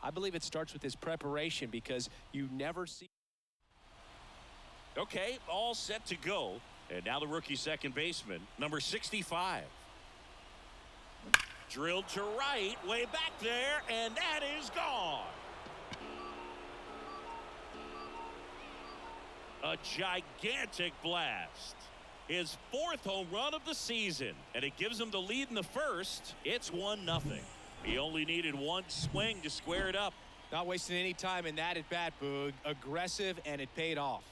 I believe it starts with his preparation because you never see. Okay, all set to go. And now the rookie second baseman, number 65. Drilled to right, way back there, and that is gone. A gigantic blast. His 4th home run of the season, and it gives him the lead in the first. It's 1-0. He only needed one swing to square it up. Not wasting any time in that at bat, Boog. Aggressive, and it paid off.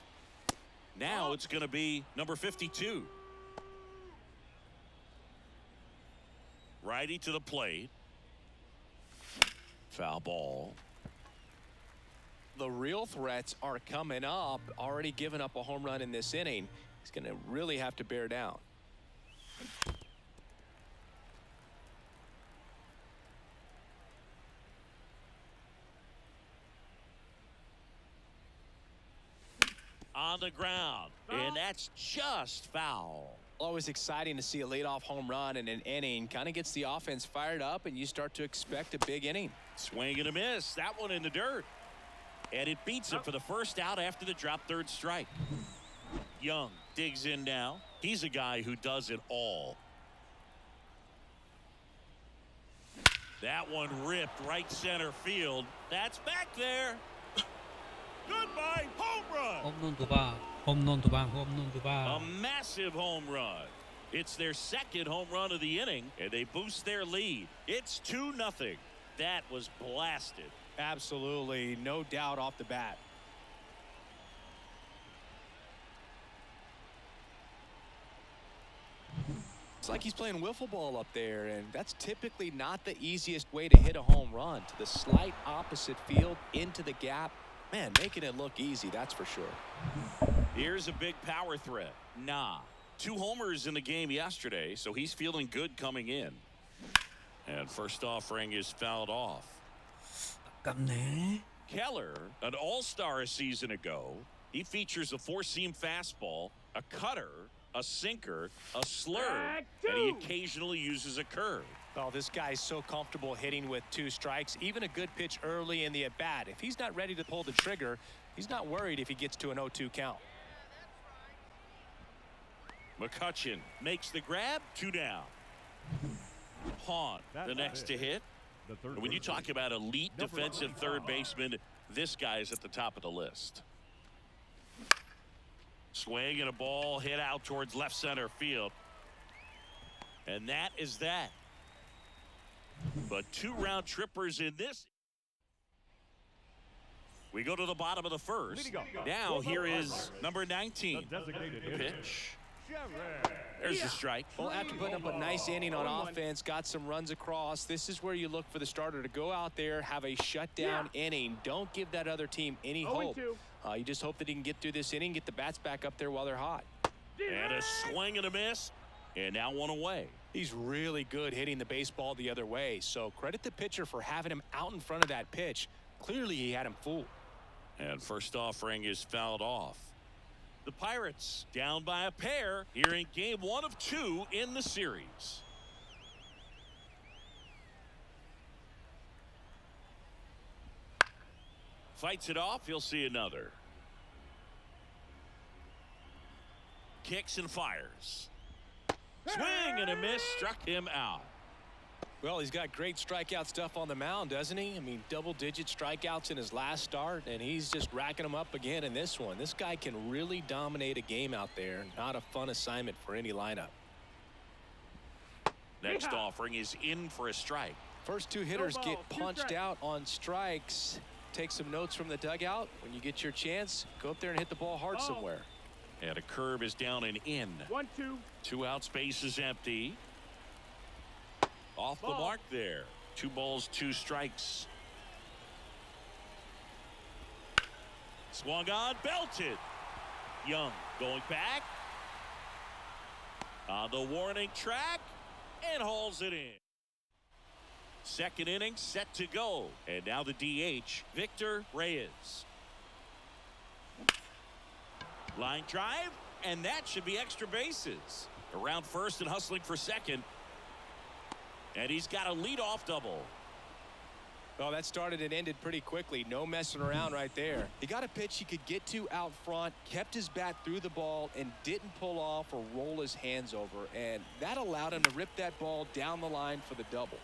Now it's going to be number 52. Righty to the plate. Foul ball. The real threats are coming up. Already given up a home run in this inning. He's going to really have to bear down. On the ground, and that's just foul. Always exciting to see a leadoff home run in an inning. Kind of gets the offense fired up, and you start to expect a big inning. Swing and a miss. That one in the dirt. And it beats him for the first out after the drop third strike. Young digs in now. He's a guy who does it all. That one ripped right center field. That's back there. Goodbye, home run. 홈런 두 방, 홈런 두 방, 홈런 두 방. A massive home run. It's their second home run of the inning, and they boost their lead. It's 2-0. That was blasted. Absolutely, no doubt off the bat. It's like he's playing wiffle ball up there, and that's typically not the easiest way to hit a home run. To the slight opposite field, into the gap. Man, making it look easy, that's for sure. Here's a big power threat. Nah. 2 homers in the game yesterday, so he's feeling good coming in. And first offering is fouled off. 아깝네. Keller, an all-star a season ago. He features a 4-seam fastball, a cutter, a sinker, a slurve, and he occasionally uses a curve. Oh, this guy's so comfortable hitting with 2 strikes. Even a good pitch early in the at-bat. If he's not ready to pull the trigger, he's not worried if he gets to an 0-2 count. McCutchen makes the grab, 2 down. Hahn, the next to hit. And when you talk about elite defensive third baseman, this guy's at the top of the list. Swing and a ball hit out towards left center field. And that is that. But 2 round trippers in this. We go to the bottom of the first. Now here is number 19. Pitch. There's the strike. Well, after putting up a nice inning on offense, got some runs across, this is where you look for the starter to go out there, have a shutdown inning. Don't give that other team any hope. You just hope that he can get through this inning, get the bats back up there while they're hot. And a swing and a miss. And now 1 away. He's really good hitting the baseball the other way, so credit the pitcher for having him out in front of that pitch. Clearly he had him fooled. And first offering is fouled off. The Pirates down by a pair here in game 1 of 2 in the series. Fights it off. He'll see another. Kicks and fires. Swing and a miss, struck him out. Well, he's got great strikeout stuff on the mound, doesn't he? I mean, double-digit strikeouts in his last start, and he's just racking them up again in this one. This guy can really dominate a game out there. Not a fun assignment for any lineup. Next offering is in for a strike. First 2 hitters get punched out on strikes. Take some notes from the dugout. When you get your chance, go up there and hit the ball hard somewhere. And a curve is down and in. 1-2. 2 out, space is empty. Off the mark there. 2 balls, 2 strikes. Swung on, belted. Young going back. On the warning track. And hauls it in. Second inning set to go. And now the DH, Victor Reyes. Line drive. And that should be extra bases. Around first and hustling for second. And he's got a leadoff double. Well, that started and ended pretty quickly. No messing around right there. He got a pitch he could get to out front, kept his bat through the ball, and didn't pull off or roll his hands over. And that allowed him to rip that ball down the line for the double.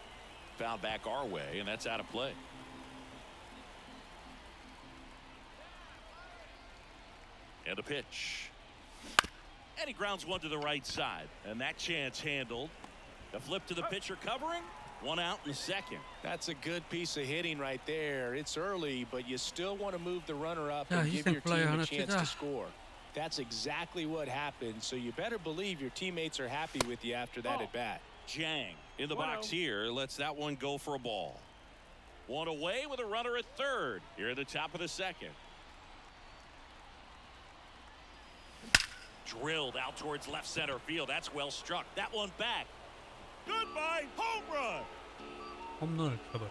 Foul back our way, and that's out of play. And a pitch. And he grounds one to the right side. And that chance handled. The flip to the pitcher covering. One out in the second. That's a good piece of hitting right there. It's early, but you still want to move the runner up Yeah, and he's give your gonna play team on a it, chance yeah. to score. That's exactly what happened, so you better believe your teammates are happy with you after that at bat. Jang in the box here lets that one go for a ball. One away with a runner at third here at the top of the second. Drilled out towards left center field. That's well struck. That one back. Goodbye, home run. 홈런을 쳐버려.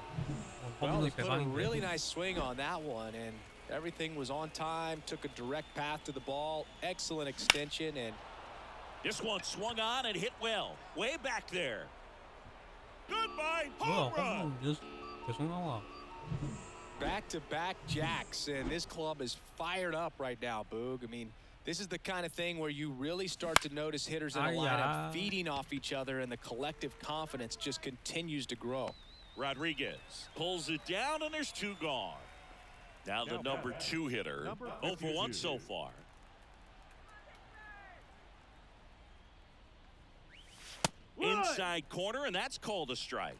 Well, they 홈런이 put a 대박인데. really nice swing on that one, and everything was on time, took a direct path to the ball, excellent extension, and This one swung on and hit well. Way back there. Goodbye, 뭐야, home run. 홈런 연습 계속 나와. back-to-back jacks, and this club is fired up right now, Boog. I mean, this is the kind of thing where you really start to notice hitters in a lineup feeding off each other, and the collective confidence just continues to grow. Rodriguez pulls it down, and there's two gone. Now the number 2 hitter. 0 for 1 so far. Inside corner, and that's called a strike.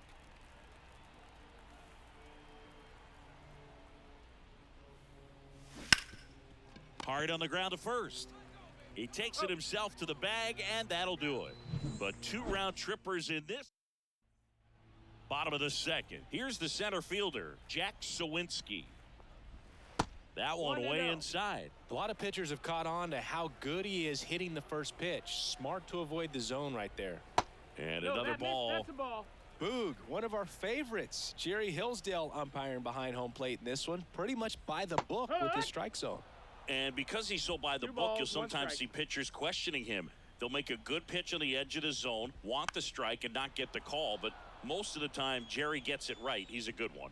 Hard on the ground to first. He takes it himself to the bag, and that'll do it. But 2 round trippers in this. Bottom of the second. Here's the center fielder, Jack Sawinski. That one way inside. A lot of pitchers have caught on to how good he is hitting the first pitch. Smart to avoid the zone right there. And another ball. That's a ball. Boog, one of our favorites. Jerry Hillsdale umpiring behind home plate in this one. Pretty much by the book with the strike zone. And because he's so by the Two book, you'll balls, one sometimes see strike. pitchers questioning him. They'll make a good pitch on the edge of the zone, want the strike, and not get the call. But most of the time, Jerry gets it right. He's a good one.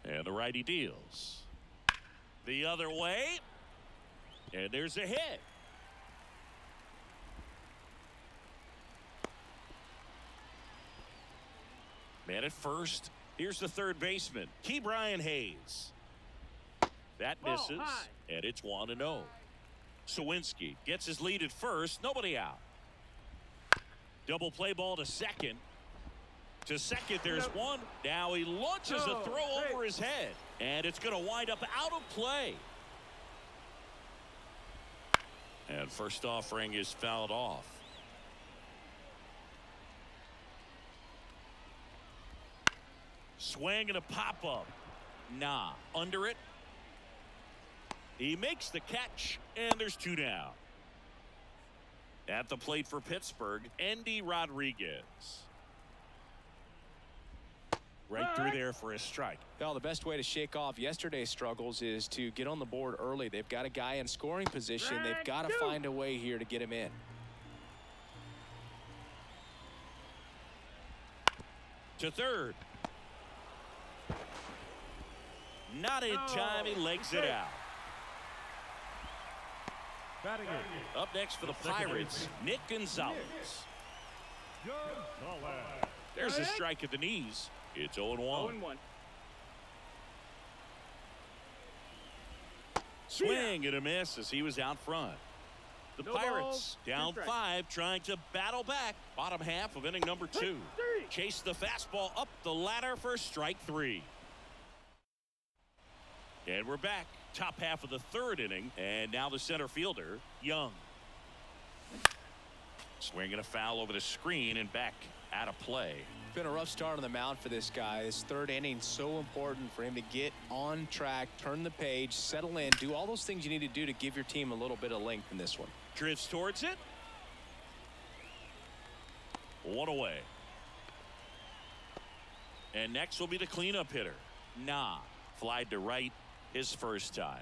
And the righty deals. The other way. And there's a hit. Man at first. Here's the third baseman, Ke'Bryan Hayes. That Ball misses, high. and it's 1-0. Sawinski gets his lead at first. Nobody out. Double play ball to second. To second, there's one. Now he launches a throw over his head, and it's going to wind up out of play. And first offering is fouled off. Swing and a pop-up. Nah. Under it. He makes the catch, and there's 2 down. At the plate for Pittsburgh, Endy Rodriguez. Right through there for a strike. Well, the best way to shake off yesterday's struggles is to get on the board early. They've got a guy in scoring position. They've got to find a way here to get him in. To third. Not in time. He legs it out. Up next for the Pirates, Nick Gonzalez. There's a strike at the knees. It's 0-1. 0-1. Swing and a miss as he was out front. The No Pirates balls, down 2 strikes. 5, trying to battle back. Bottom half of inning number 2. Chase the fastball up the ladder for strike 3. And we're back. Top half of the 3rd inning, and now the center fielder, Young. Swinging a foul over the screen and back out of play. Been a rough start on the mound for this guy. This 3rd inning so important for him to get on track, turn the page, settle in, do all those things you need to do to give your team a little bit of length in this one. Drifts towards it. 1 away. And next will be the cleanup hitter. Nah. Flied to right his first time.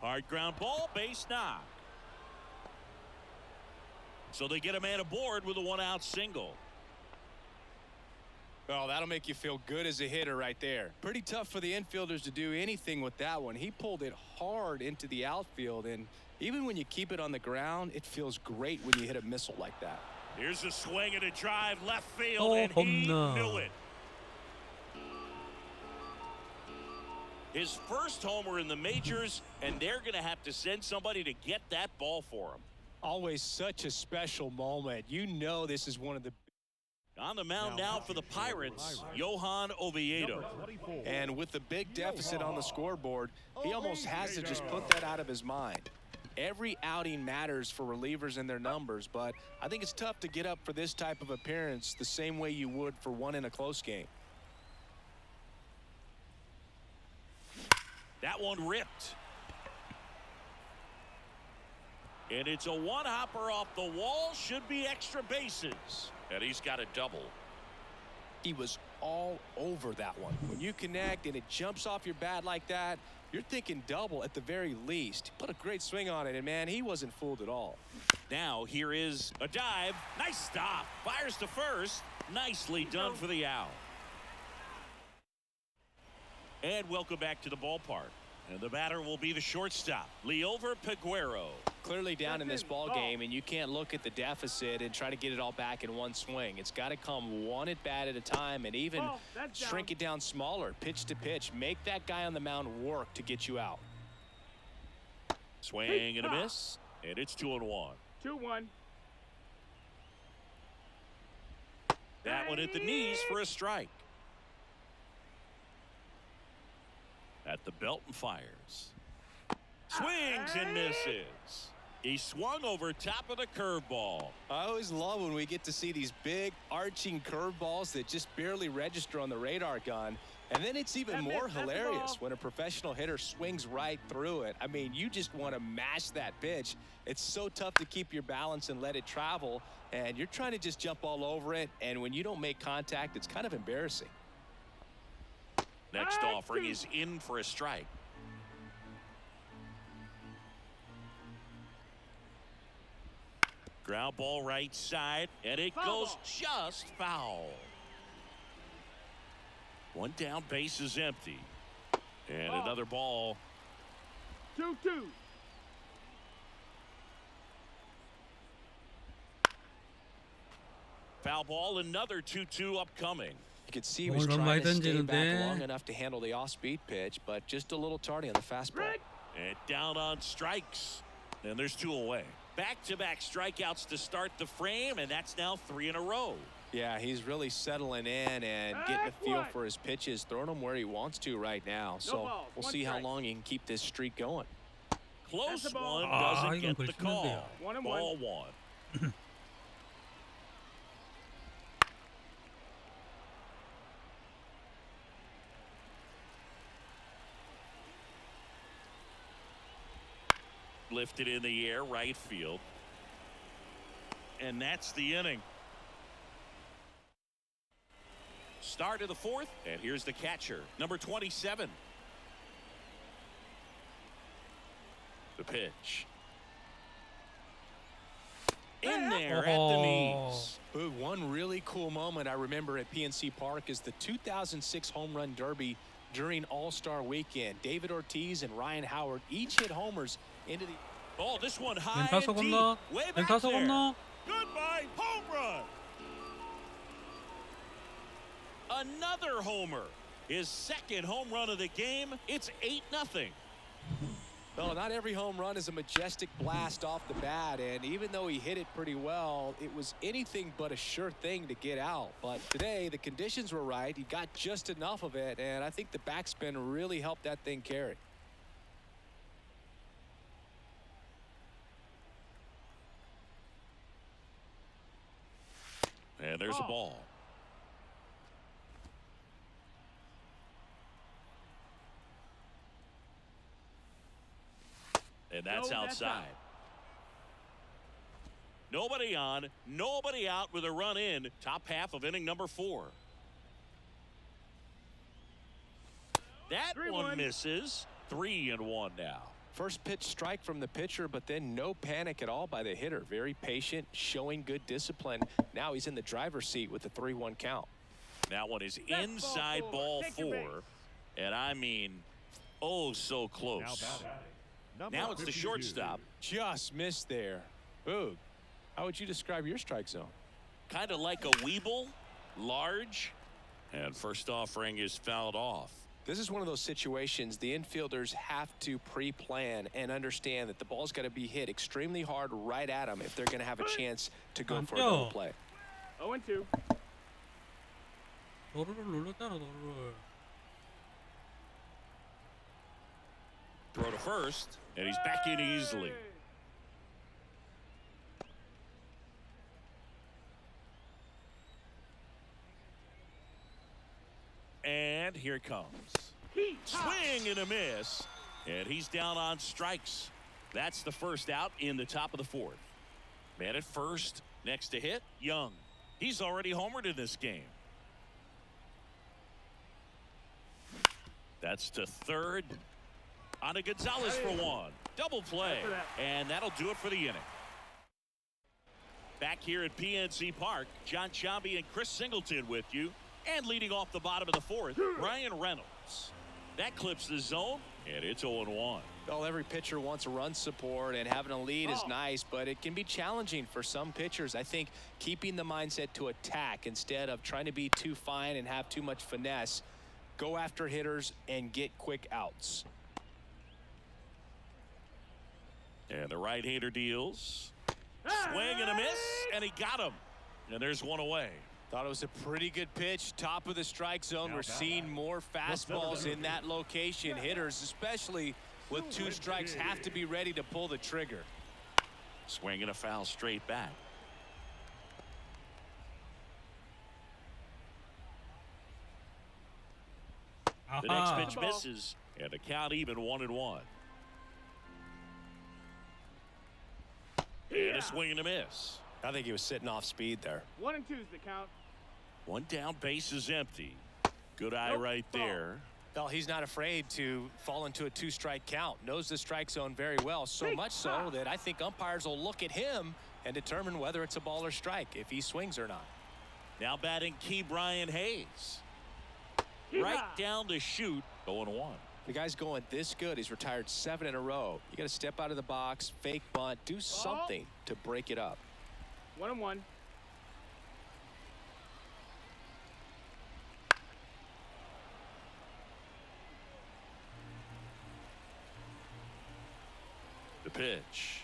Hard ground ball, base knock. So they get a man aboard with a 1-out single. Well, that'll make you feel good as a hitter right there. Pretty tough for the infielders to do anything with that one. He pulled it hard into the outfield, and even when you keep it on the ground, it feels great when you hit a missile like that. Here's a swing and a drive left field, and he knew it. His first homer in the majors, and they're going to have to send somebody to get that ball for him. Always such a special moment. You know this is one of the... On the mound now for the Pirates, Johan Oviedo. And with the big deficit on the scoreboard, he almost has to just put that out of his mind. Every outing matters for relievers and their numbers, but I think it's tough to get up for this type of appearance the same way you would for one in a close game. That one ripped. And it's a one-hopper off the wall. Should be extra bases. And he's got a double. He was all over that one. When you connect and it jumps off your bat like that, you're thinking double at the very least. Put a great swing on it, and man, he wasn't fooled at all. Now here is a dive. Nice stop. Fires to first. Nicely done for the out. And welcome back to the ballpark. And the batter will be the shortstop, Liover Peguero. Clearly down in this ball game, and you can't look at the deficit and try to get it all back in one swing. It's got to come one at bat at a time, and even shrink it down smaller, pitch to pitch. Make that guy on the mound work to get you out. Swing and a miss, and it's 2-1. 2-1. That one at the knees for a strike. At the belt and fires. Swings and misses. He swung over top of the curveball. I always love when we get to see these big arching curveballs that just barely register on the radar gun. And then it's even more hilarious when a professional hitter swings right through it. I mean, you just want to mash that pitch. It's so tough to keep your balance and let it travel. And you're trying to just jump all over it. And when you don't make contact, it's kind of embarrassing. Next offering is in for a strike. Ground ball right side, and it goes just foul. One down, base is empty. And another ball. 2-2. Foul ball, another 2-2 upcoming. You could see he was trying to stay back long enough to handle the off-speed pitch, but just a little tardy on the fastball. And down on strikes. And there's 2 away. Back-to-back strikeouts to start the frame, and that's now 3 in a row. Yeah, he's really settling in and getting a feel for his pitches, throwing them where he wants to right now. So we'll see how long he can keep this streak going. Close one, doesn't get the call. Ball 1. Lifted in the air, right field. And that's the inning. Start of the 4th, and here's the catcher, number 27. The pitch. In there at the knees. Ooh, one really cool moment I remember at PNC Park is the 2006 Home Run Derby during All-Star Weekend. David Ortiz and Ryan Howard each hit homers into the... Oh, this one high and deep. Way back there. Goodbye, home run. Another homer. His second home run of the game. It's 8-0. Well, not every home run is a majestic blast off the bat, and even though he hit it pretty well, it was anything but a sure thing to get out. But today, the conditions were right. He got just enough of it, and I think the backspin really helped that thing carry. And there's a ball. And that's outside. Nobody on, nobody out with a run in. Top half of inning number 4. That one misses. 3-1 now. First pitch strike from the pitcher, but then no panic at all by the hitter. Very patient, showing good discipline. Now he's in the driver's seat with the 3-1 count. That one is inside ball 4. And I mean, oh, so close. Now it's the shortstop. Just missed there. Boog, how would you describe your strike zone? Kind of like a Weeble, large. And first offering is fouled off. This is one of those situations the infielders have to pre-plan and understand that the ball's got to be hit extremely hard right at them if they're going to have a chance to go for a double play. 0-2. 너를 눌렀잖아 너를. Throw to first, and he's back in easily. And here it comes. Swing and a miss. And he's down on strikes. That's the first out in the top of the 4th. Man at first, next to hit, Young. He's already homered in this game. That's to third. On to Gonzalez for 1. Double play. And that'll do it for the inning. Back here at PNC Park, John Chambi and Chris Singleton with you. And leading off the bottom of the 4th, Ryan Reynolds. That clips the zone, and it's 0-1. Well, every pitcher wants a run support, and having a lead is nice, but it can be challenging for some pitchers. I think keeping the mindset to attack instead of trying to be too fine and have too much finesse, go after hitters and get quick outs. And the right-hander deals. Swing and a miss, and he got him. And there's one away. Thought it was a pretty good pitch. Top of the strike zone. We're seeing more fastballs in that location. Hitters, especially with 2 strikes, have to be ready to pull the trigger. Swing and a foul straight back. The next pitch misses, and the count even 1-1. And a swing and a miss. I think he was sitting off speed there. 1-2 is the count. One down, base is empty. Good eye right there. Well, he's not afraid to fall into a 2-strike count. Knows the strike zone very well, so much so that I think umpires will look at him and determine whether it's a ball or strike, if he swings or not. Now batting Key Brian Hayes. Right down to shoot. 0-1. The guy's going this good. He's retired 7 in a row. You got to step out of the box, fake bunt, do something to break it up. 1-1. The pitch.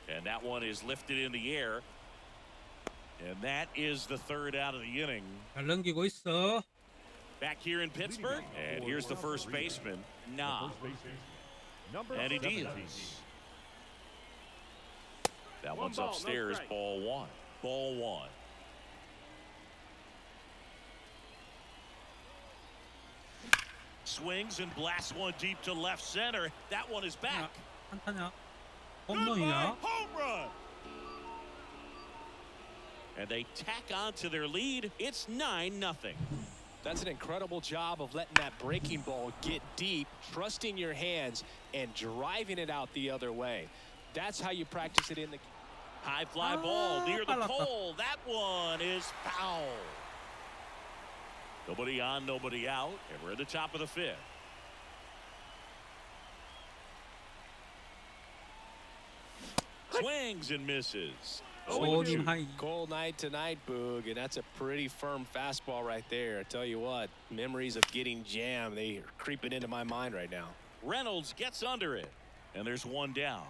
And that one is lifted in the air. And that is the 3rd out of the inning. 잘 넘기고 있어. Back here in Pittsburgh. And here's the first baseman, Nah. And he deals. That one's upstairs, ball 1. Ball 1. Swings and blasts one deep to left center. That one is back. 한타냐? 홈런이야? Home run. And they tack on to their lead. It's 9-0. That's an incredible job of letting that breaking ball get deep, trusting your hands, and driving it out the other way. That's how you practice it in the... High fly ball near the pole. That one is foul. Nobody on, nobody out, and we're at the top of the 5th. Swings and misses. Cold night tonight, Boog, and that's a pretty firm fastball right there. I tell you what, memories of getting jammed, they are creeping into my mind right now. Reynolds gets under it, and there's one down.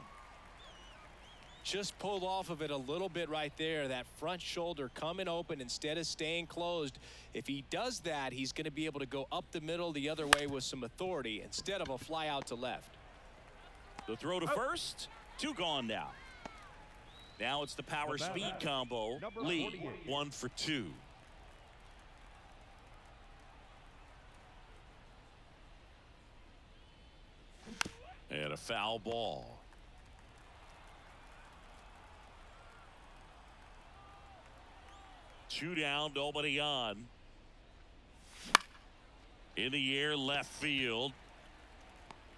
Just pulled off of it a little bit right there. That front shoulder coming open instead of staying closed. If he does that, he's going to be able to go up the middle the other way with some authority instead of a fly out to left. The throw to first. 2 gone now. Now it's the power speed combo. Lee 1 for 2. And a foul ball. Two down, nobody on. In the air, left field.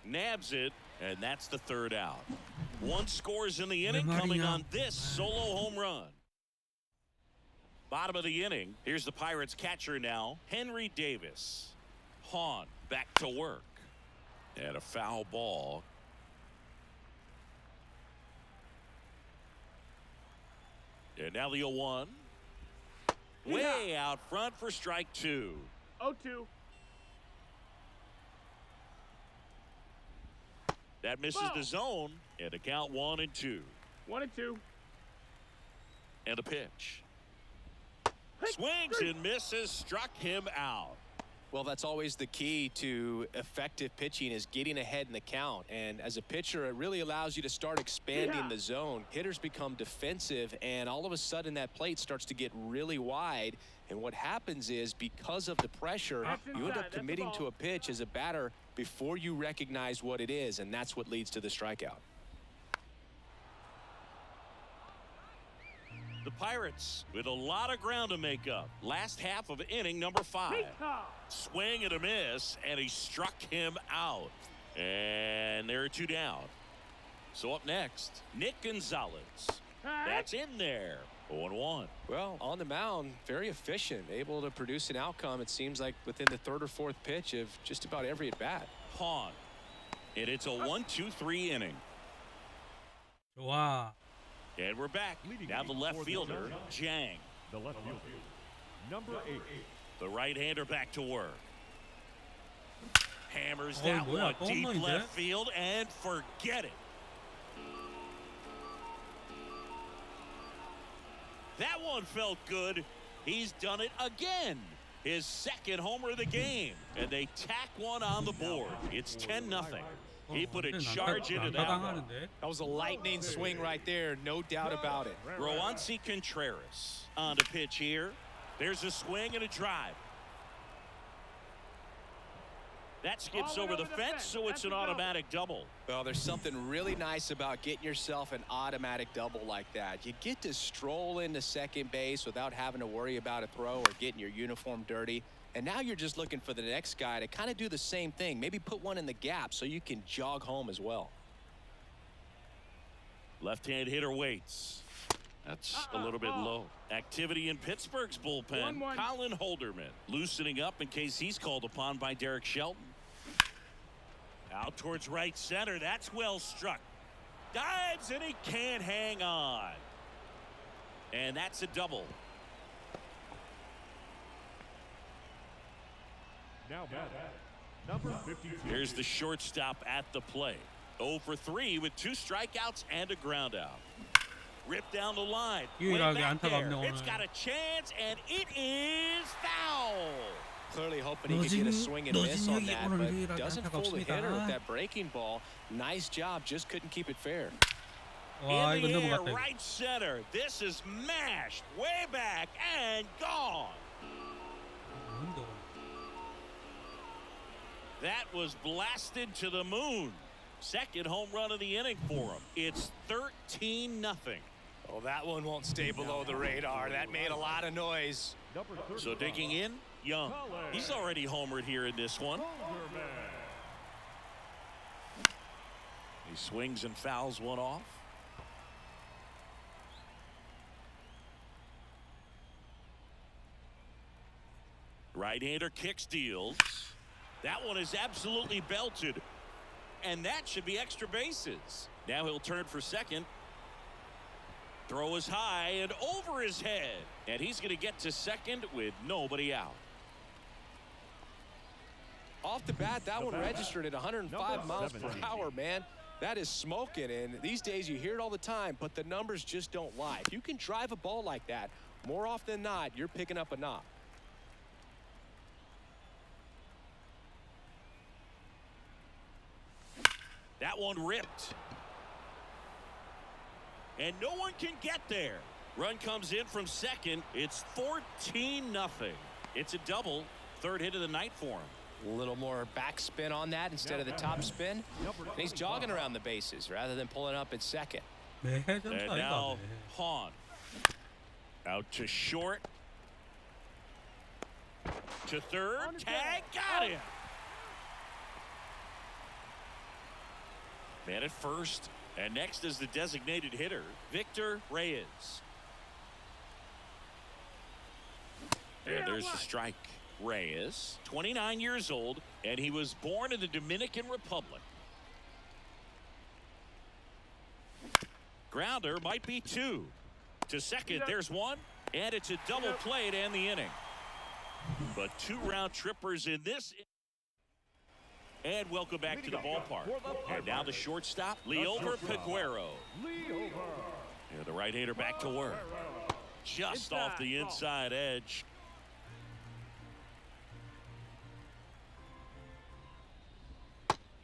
Nabs it, and that's the third out. One scores in the inning coming on this solo home run. Bottom of the inning. Here's the Pirates catcher now, Henry Davis. Hahn back to work. And a foul ball. And now the 0-1. Way out front for strike two. 0-2. That misses the zone. And a count 1-2. 1-2. And a pitch. Swings and misses. Struck him out. Well, that's always the key to effective pitching, is getting ahead in the count. And as a pitcher, it really allows you to start expanding the zone. Hitters become defensive, and all of a sudden that plate starts to get really wide. And what happens is, because of the pressure, you end up committing to a pitch as a batter before you recognize what it is, and that's what leads to the strikeout. The Pirates with a lot of ground to make up. Last half of inning number 5. Swing and a miss, and he struck him out. And there are 2 down. So up next, Nick Gonzalez. That's in there. 0-1. Well, on the mound, very efficient, able to produce an outcome, it seems like, within the 3rd or 4th pitch of just about every at bat. Hahn. And it's a 1-2-3 inning. 좋아. And we're back. Now the left fielder, Jang. The left fielder, number 8. The right-hander back to work. Hammers that one deep left field, and forget it. That one felt good. He's done it again. His 2nd homer of the game. And they tack one on the board. It's 10-0. He put a charge into that one. That was a lightning swing right there, no doubt about it. Roansy Contreras on the pitch here. There's a swing and a drive. That skips over the fence, so it's an automatic double. Well, there's something really nice about getting yourself an automatic double like that. You get to stroll into second base without having to worry about a throw or getting your uniform dirty. And now you're just looking for the next guy to kind of do the same thing. Maybe put one in the gap so you can jog home as well. Left-hand hitter waits. That's a little bit low. Activity in Pittsburgh's bullpen. 1-1. Colin Holderman loosening up in case he's called upon by Derek Shelton. Out towards right center. That's well struck. Dives, and he can't hang on. And that's a double. Now number 52. Here's the shortstop at the plate. 0 for 3 with 2 strikeouts and a ground out. Ripped down the line. Way back there. It's got a chance, and it is foul. Clearly hoping he could get a swing and miss on that, but doesn't fool the hitter with that breaking ball. Nice job, just couldn't keep it fair. In the air, right center. This is mashed way back and gone. That was blasted to the moon. 2nd home run of the inning for him. It's 13-0. Oh, that one won't stay below the radar. That made a lot of noise. So digging in, Young. He's already homered here in this one. He swings and fouls one off. Right-hander kick steals. That one is absolutely belted. And that should be extra bases. Now he'll turn for second. Throw is high and over his head. And he's going to get to second with nobody out. Off the bat, that one registered at 105 miles per hour, man. That is smoking, and these days you hear it all the time, but the numbers just don't lie. If you can drive a ball like that, more often than not, you're picking up a knock. That one ripped. And no one can get there. Run comes in from second. It's 14-0. It's a double. 3rd hit of the night for him. A little more backspin on that instead of the top spin. And he's jogging around the bases rather than pulling up at second. And now Hahn. Out to short. To third. Tag. Got him. Man at first. And next is the designated hitter, Victor Reyes. And there's the strike. Reyes, 29 years old, and he was born in the Dominican Republic. Grounder might be 2. To second, there's 1, and it's a double play to end the inning. But 2 round trippers in this. And welcome back to the ballpark. And now the shortstop, Liover Peguero. Yeah, the right-hander back to work. Just off the inside edge.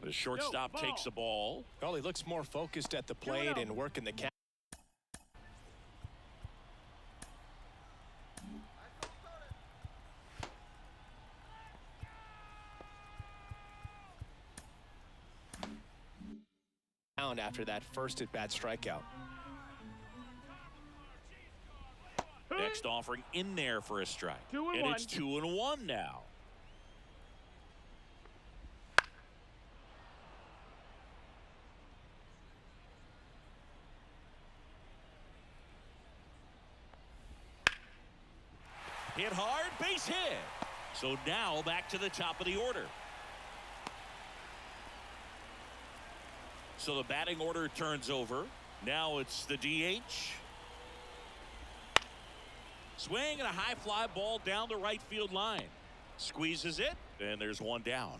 The shortstop takes the ball. Well, he looks more focused at the plate and working the count. After that first at-bat strikeout. Next offering in there for a strike. 2-1. And it's 2-1 now. Hit hard, base hit. So now back to the top of the order. So the batting order turns over. Now it's the DH. Swing and a high fly ball down the right field line. Squeezes it, and there's 1 down.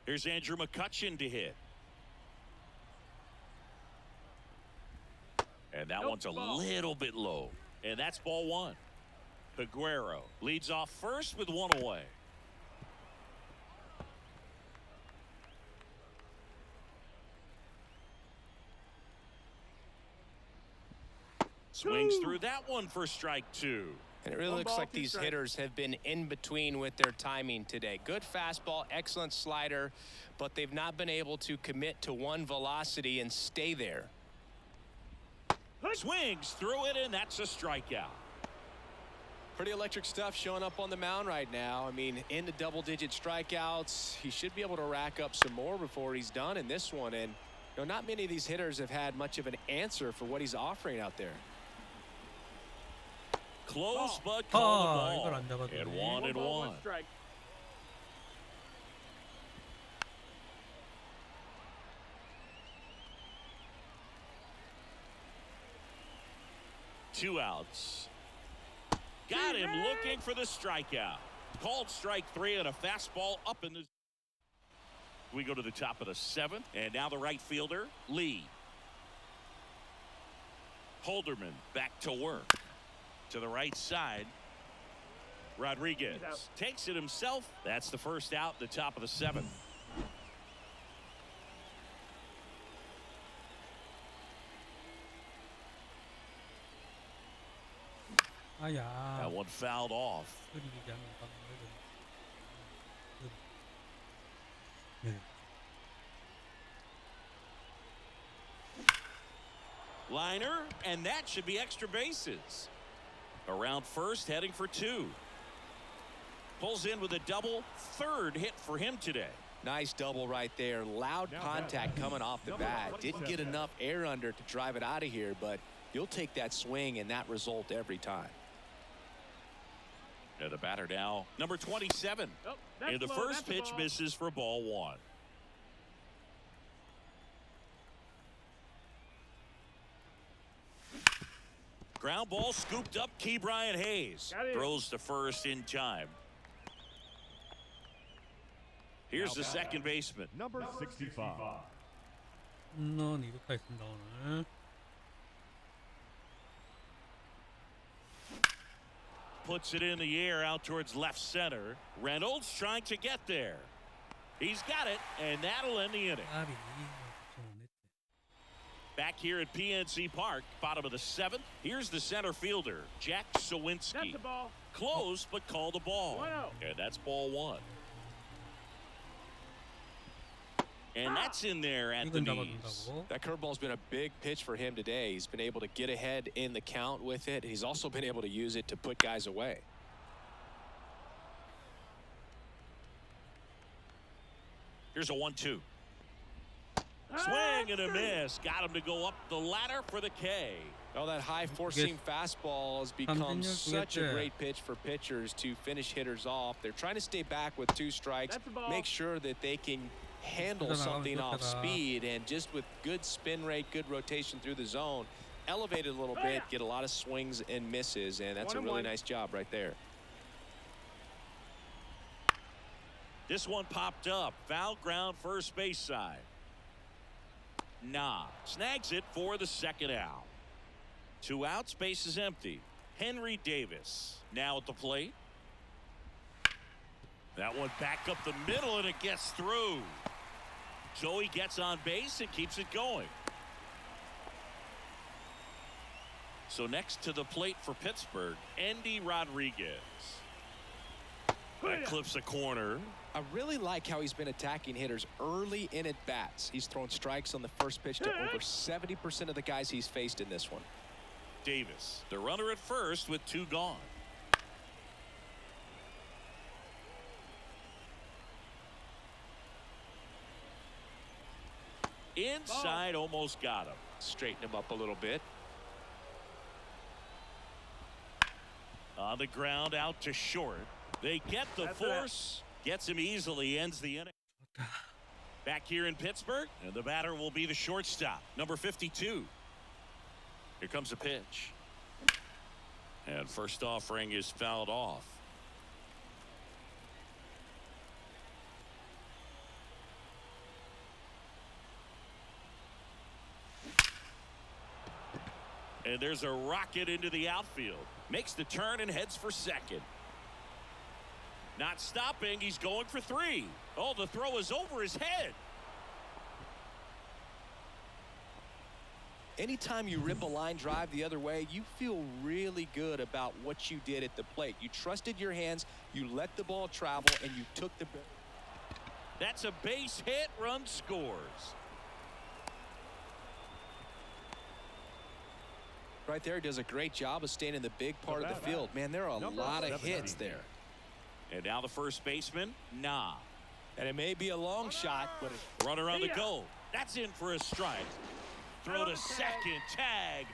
Here's Andrew McCutchen to hit. And that one's a little bit low. And that's ball 1. Peguero leads off first with 1 away. Swings through that one for strike 2. And it really looks like these hitters have been in between with their timing today. Good fastball, excellent slider, but they've not been able to commit to one velocity and stay there. Swings through it, and that's a strikeout. Pretty electric stuff showing up on the mound right now. I mean, into double-digit strikeouts. He should be able to rack up some more before he's done in this one. And you know, not many of these hitters have had much of an answer for what he's offering out there. Close, but call 이걸 안 the ball. 잡아주네. And 1-1. Strike. Two outs. Got him looking for the strikeout. Called strike 3 and a fastball up in the. We go to the top of the 7th, and now the right fielder, Lee. Holderman back to work. To the right side, Rodriguez takes it himself. That's the first out, the top of the 7th. 아야. That one fouled off. 흐리기 않는 방법은. Liner, and that should be extra bases. Around first, heading for 2. Pulls in with a double, 3rd hit for him today. Nice double right there. Loud contact coming off the bat. Didn't get enough air under to drive it out of here, but you'll take that swing and that result every time. And the batter now, number 27. And the first pitch misses for ball 1. Ground ball scooped up. Ke'Bryan Hayes throws to first in time. Here's the second baseman. Number 65. 너 이렇게 있습니다 오늘. Puts it in the air out towards left center. Reynolds trying to get there. He's got it, and that'll end the inning. 까비. Back here at PNC Park, bottom of the 7th. Here's the center fielder, Jack Sawinski. That's the ball. Close, but call the ball. 1-0. And that's ball 1. And that's in there at the 이건 knees. 잡아준다고. That curveball's been a big pitch for him today. He's been able to get ahead in the count with it. He's also been able to use it to put guys away. Here's a 1-2. Swing and a miss. Got him to go up the ladder for the K. Oh, that high four-seam fastball has become such a great pitch for pitchers to finish hitters off. They're trying to stay back with 2 strikes, make sure that they can handle something off speed, and just with good spin rate, good rotation through the zone, elevate it a little bit, get a lot of swings and misses, and that's a really nice job right there. This one popped up. Foul ground, first base side. Nah, snags it for the second out. 2 outs, base is empty. Henry Davis now at the plate. That one back up the middle, and it gets through. So he gets on base and keeps it going. So next to the plate for Pittsburgh, Andy Rodriguez. That clips a corner. I really like how he's been attacking hitters early in at bats. He's thrown strikes on the first pitch to over 70% of the guys he's faced in this one. Davis, the runner at first with 2 gone. Inside, almost got him. Straighten him up a little bit. On the ground, out to short. They get the force. Gets him easily, ends the inning. Back here in Pittsburgh, and the batter will be the shortstop, number 52. Here comes a pitch. And first offering is fouled off. And there's a rocket into the outfield. Makes the turn and heads for second. Not stopping. He's going for 3. Oh, the throw is over his head. Anytime you rip a line drive the other way, you feel really good about what you did at the plate. You trusted your hands, you let the ball travel, and you took the. That's a base hit. Run scores. Right there, does a great job of staying in the big part of the field. Man, there are a lot of hits there. And now the first baseman, Nah. And it may be a long shot, but runner on the go. That's in for a strike. Throw to second. Tag.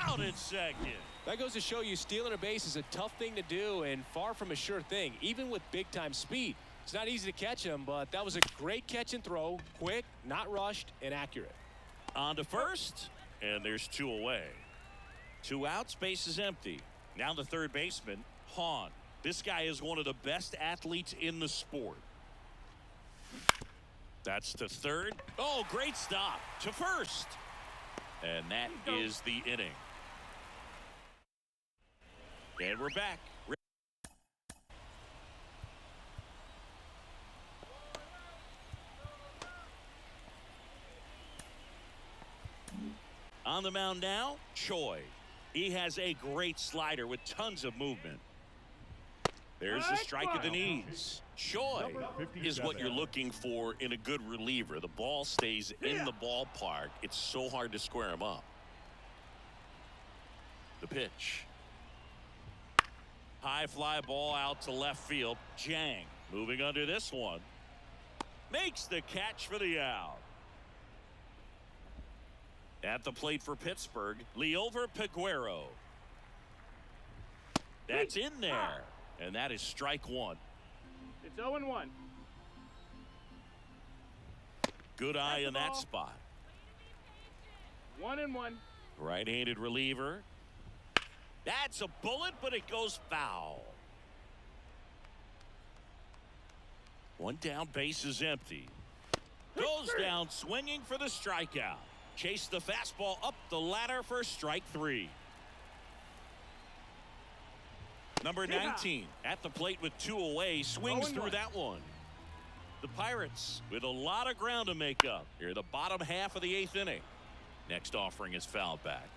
Out at second. That goes to show you stealing a base is a tough thing to do and far from a sure thing, even with big-time speed. It's not easy to catch him, but that was a great catch and throw. Quick, not rushed, and accurate. On to first, and there's 2 away. 2 outs, base is empty. Now the third baseman, Hahn. This guy is one of the best athletes in the sport. That's to third. Oh, great stop. To first. And that is the inning. And we're back. On the mound now, Choi. He has a great slider with tons of movement. There's the strike at the knees. Choi is what you're looking for in a good reliever. The ball stays in the ballpark. It's so hard to square him up. The pitch. High fly ball out to left field. Jang moving under this one. Makes the catch for the out. At the plate for Pittsburgh, Liover Peguero. That's in there. And that is strike 1. It's 0-1. Good eye in that spot. 1-1. Right-handed reliever. That's a bullet, but it goes foul. 1 down, base is empty. Goes down swinging for the strikeout. Chase the fastball up the ladder for strike 3. Number 19 at the plate with 2 away, swings through that one. The Pirates with a lot of ground to make up here, the bottom half of the 8th inning. Next offering is fouled back.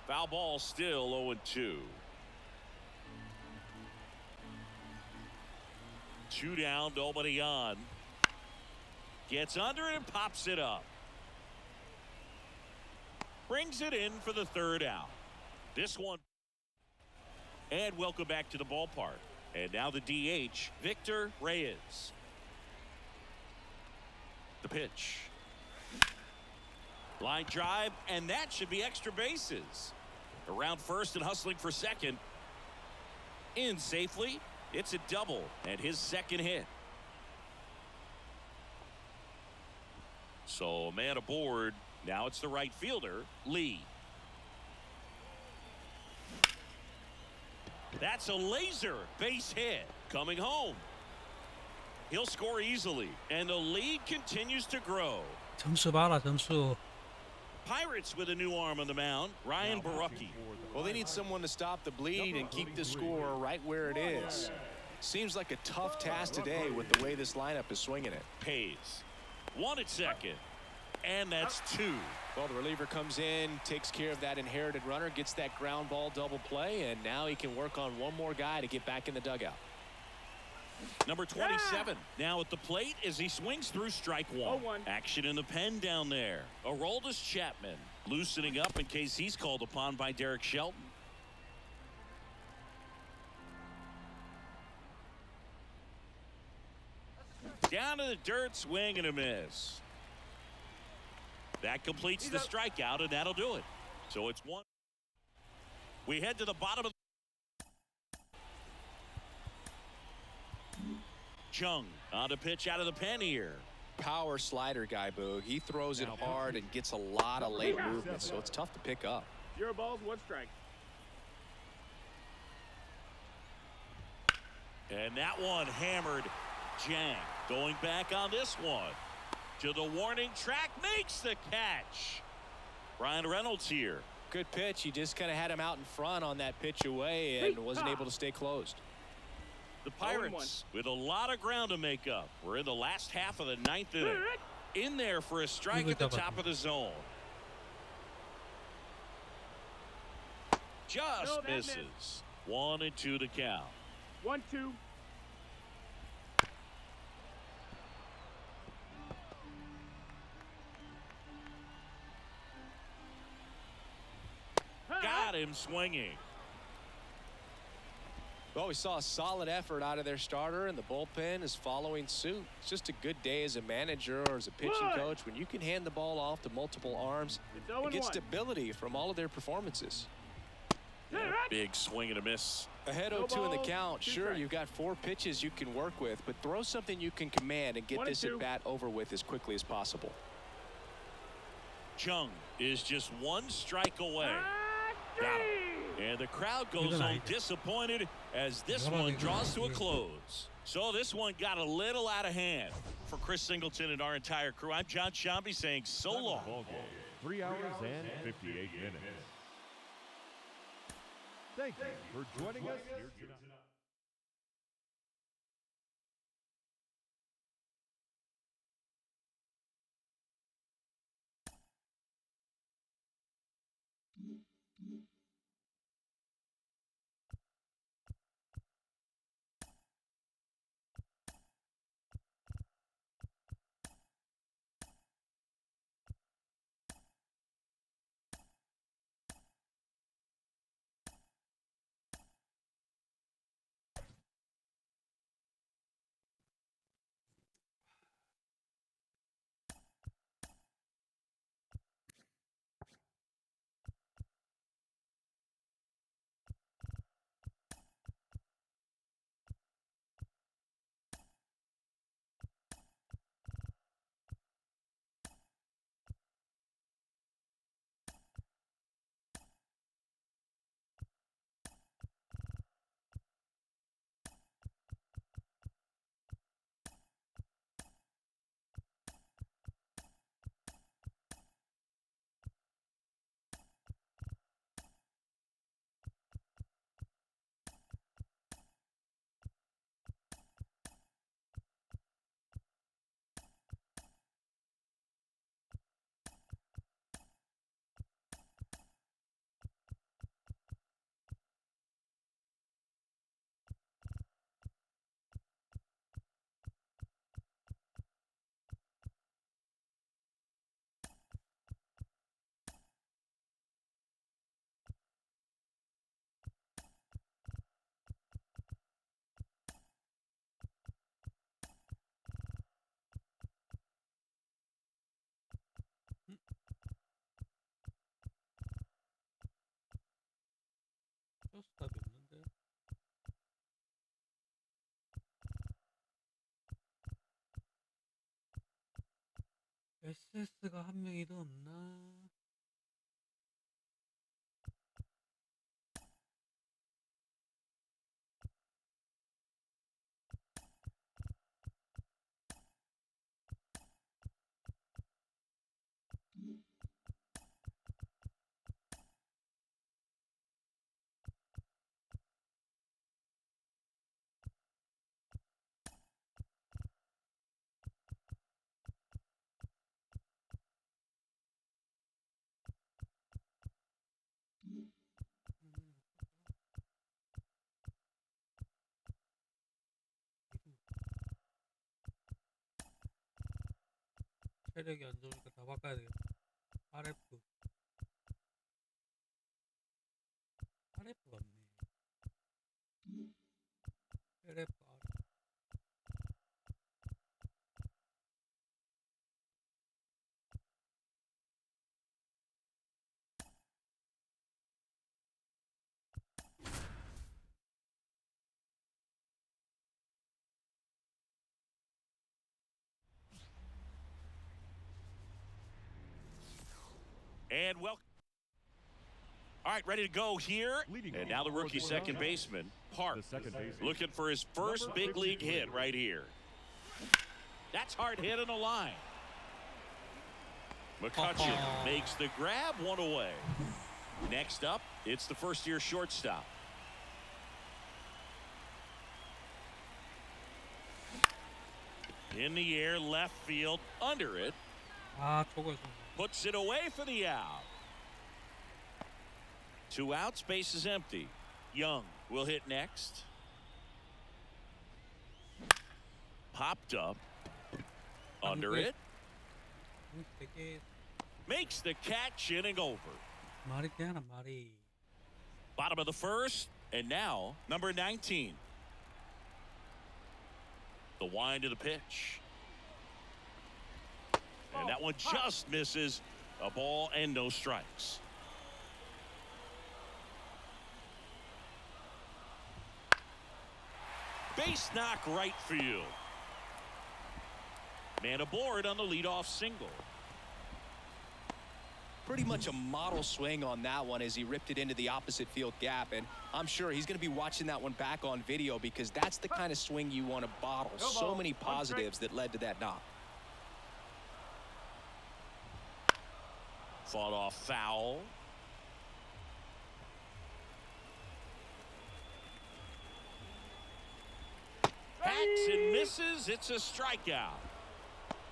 Foul ball, still 0-2. 2 down, nobody on. Gets under it and pops it up. Brings it in for the 3rd out. This one. And welcome back to the ballpark. And now the DH, Victor Reyes. The pitch. Line drive, and that should be extra bases. Around first and hustling for second. In safely. It's a double and his second hit. So man aboard. Now it's the right fielder, Lee. That's a laser base hit. Coming home. He'll score easily, and the lead continues to grow. 점수 봐라, 점수. Pirates with a new arm on the mound, Ryan Barucki. Well, they need someone to stop the bleed and keep the score right where it is. Seems like a tough task today with the way this lineup is swinging it. Hayes. One at second. And that's two. Well, the reliever comes in, takes care of that inherited runner, gets that ground ball double play, and now he can work on one more guy to get back in the dugout. Number 27 now at the plate as he swings through strike one. Action in the pen down there. Aroldis Chapman loosening up in case he's called upon by Derek Shelton. Down to the dirt, swing and a miss. That completes the strikeout, and that'll do it. So it's one. We head to the bottom of Chung on the pitch out of the pen here. Power slider guy, Boog. He throws it hard and gets a lot of late movement, so it's tough to pick up. 0 balls, 1 strike. And that one hammered. Jang going back on this one. To the warning track, makes the catch. Ryan Reynolds here. Good pitch. He just kind of had him out in front on that pitch away and wasn't able to stay closed. The Pirates with a lot of ground to make up. We're in the last half of the 9th inning. In there for a strike at the top of the zone. Just misses. 1-2 to count. 1-2. Got him swinging. Well, we saw a solid effort out of their starter, and the bullpen is following suit. It's just a good day as a manager or as a pitching coach when you can hand the ball off to multiple arms and get stability from all of their performances. Yeah, big swing and a miss. Ahead 0-2 in the count. Sure, you've got 4 pitches you can work with, but throw something you can command and get this at bat over with as quickly as possible. Chung is just 1 strike away. Got him. And the crowd goes home disappointed as this one draws to a close. So this one got a little out of hand. For Chris Singleton and our entire crew, I'm John Shambi saying so long. 3 hours and 58 minutes. Thank you for joining us here tonight. 쇼스탑이 없는데. SS가 한 명이 더 없나? 체력이 안 좋으니까 다 바꿔야 되겠다. RF. RF가 없네. LF, RF. And well. All right, ready to go here. And now the rookie second baseman, Park, looking for his first big league hit right here. That's hard hit on the line. McCutcheon makes the grab, one away. Next up, it's the first-year shortstop. In the air, left field, under it. Puts it away for the out. 2 outs, base is empty. Young will hit next. Popped up. Under it. Makes the catch, inning over. Bottom of the first, and now number 19. The wind of the pitch. And that one just misses. A ball and no strikes. Base knock right field. Man aboard on the leadoff single. Pretty much a model swing on that one as he ripped it into the opposite field gap, and I'm sure he's going to be watching that one back on video because that's the kind of swing you want to bottle. So many positives that led to that knock. Fought off foul. Hacks and misses. It's a strikeout.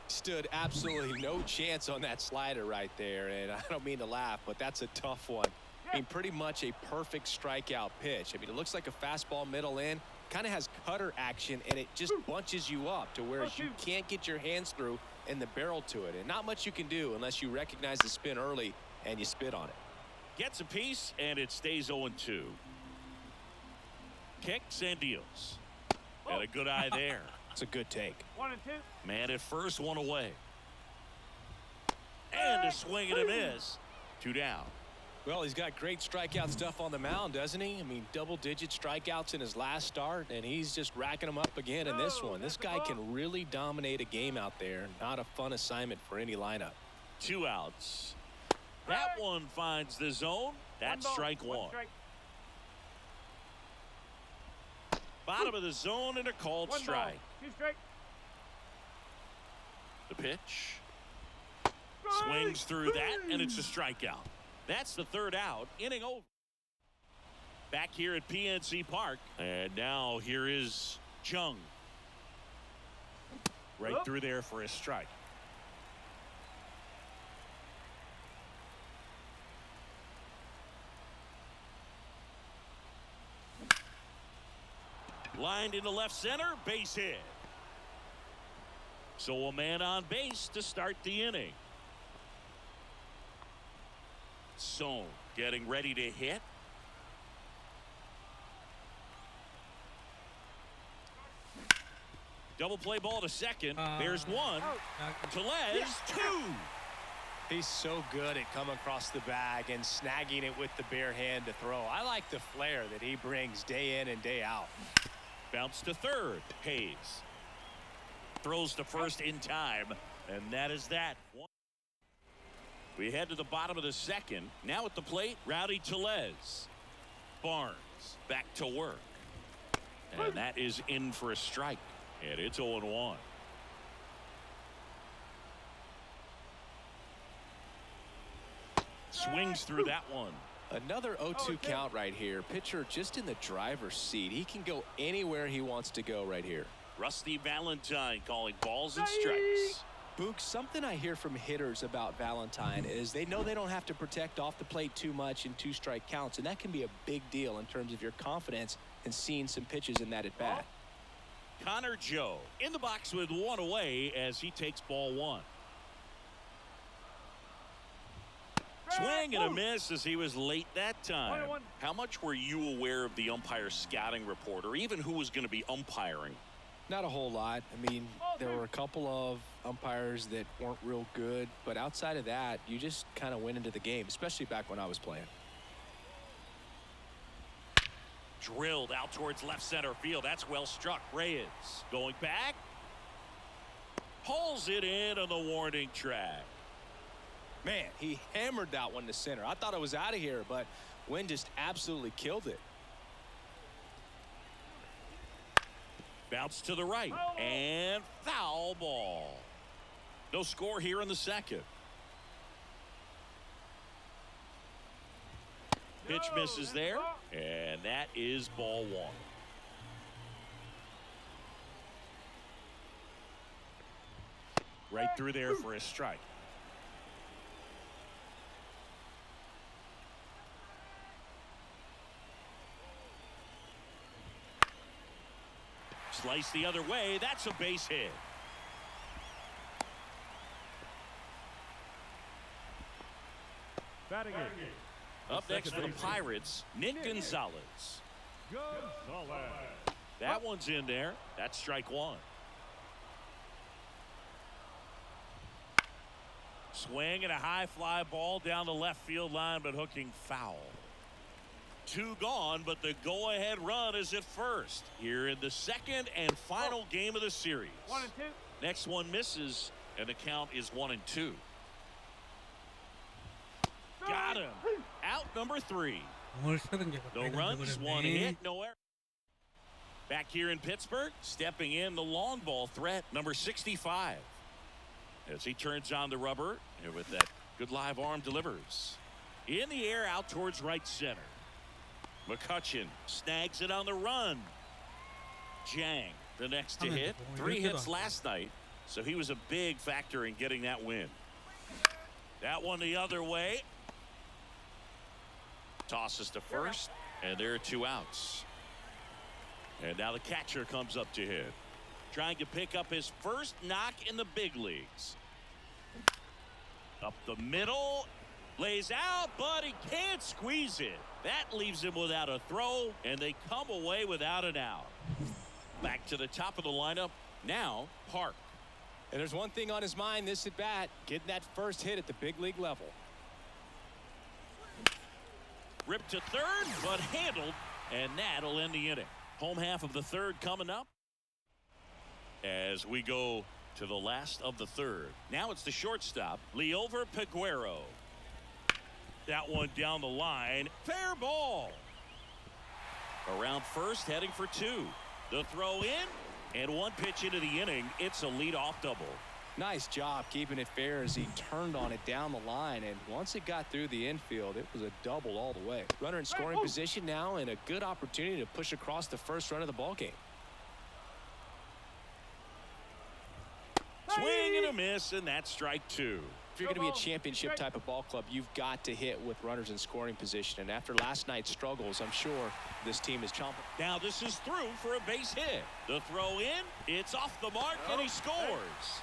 Stood absolutely no chance on that slider right there, and I don't mean to laugh, but that's a tough one. I mean, pretty much a perfect strikeout pitch. I mean, it looks like a fastball middle in, kind of has cutter action, and it just bunches you up to where you can't get your hands through and the barrel to it, and not much you can do unless you recognize the spin early and you spit on it. Gets a piece, and it stays 0-2. Kicks and deals. Got a good eye there. It's a good take. 1 and 2. Man at first, one away. And a swing and a miss. 2 down. Well, he's got great strikeout stuff on the mound, doesn't he? I mean, double-digit strikeouts in his last start, and he's just racking them up again in this one. This guy can really dominate a game out there. Not a fun assignment for any lineup. 2 outs. That one finds the zone. That's strike 1. Bottom of the zone and a called strike. 2 strike. The pitch. Swings through that, and it's a strikeout. That's the 3rd out. Inning over. Back here at PNC Park. And now here is Jung. Right through there for a strike. Lined into left center, base hit. So a man on base to start the inning. Sohn getting ready to hit. Double play ball to second. There's 1. Tellez, 2. He's so good at coming across the bag and snagging it with the bare hand to throw. I like the flair that he brings day in and day out. Bounce to third. Hayes throws to first in time, and that is that. We head to the bottom of the second. Now at the plate, Rowdy Tellez. Barnes back to work. And that is in for a strike. And it's 0-1. Swings through that one. Another 0-2 count right here. Pitcher just in the driver's seat. He can go anywhere he wants to go right here. Rusty Valentine calling balls and strikes. Book, something I hear from hitters about Valentine is they know they don't have to protect off the plate too much in 2-strike counts, and that can be a big deal in terms of your confidence and seeing some pitches in that at bat. Connor Joe in the box with one away as he takes ball one. Swing and a miss as he was late that time. How much were you aware of the umpire scouting report, or even who was going to be umpiring? Not a whole lot. I mean, there were a couple of umpires that weren't real good, but outside of that, you just kind of went into the game, especially back when I was playing. Drilled out towards left center field. That's well struck. Reyes going back. Pulls it in on the warning track. Man, he hammered that one to center. I thought it was out of here, but Wynn just absolutely killed it. Bounce to the right and foul ball. No score here in the second. Pitch misses there, and that is ball one. Right through there for a strike. Slice the other way. That's a base hit. Batting it. Up next for the Pirates, Nick Gonzalez. That one's in there. That's strike one. Swing and a high fly ball down the left field line, but hooking foul. Two gone, but the go-ahead run is at first here in the second and final game of the series. 1 and 2. Next one misses, and the count is 1-2. Got him. Out number 3. No runs, one hit, no error. Back here in Pittsburgh, stepping in the long ball threat, number 65. As he turns on the rubber, and with that good live arm delivers. In the air out towards right center. McCutchen snags it on the run. Jang, the next to hit. 3 hits last night, so he was a big factor in getting that win. That one the other way. Tosses to first, and there are 2 outs. And now the catcher comes up to hit. Trying to pick up his first knock in the big leagues. Up the middle. Lays out, but he can't squeeze it. That leaves him without a throw, and they come away without an out. Back to the top of the lineup. Now, Park. And there's one thing on his mind this at bat, getting that first hit at the big league level. Ripped to third, but handled, and that'll end the inning. Home half of the third coming up. As we go to the last of the third. Now it's the shortstop, Liover Peguero. That one down the line. Fair ball. Around first, heading for 2. The throw in, and 1 pitch into the inning. It's a leadoff double. Nice job keeping it fair as he turned on it down the line, and once it got through the infield, it was a double all the way. Runner in scoring position now, and a good opportunity to push across the first run of the ball game. Swing and a miss, and that's strike 2. If you're going to be a championship type of ball club, you've got to hit with runners in scoring position. And after last night's struggles, I'm sure this team is chomping. Now this is through for a base hit. The throw in, it's off the mark, and he scores.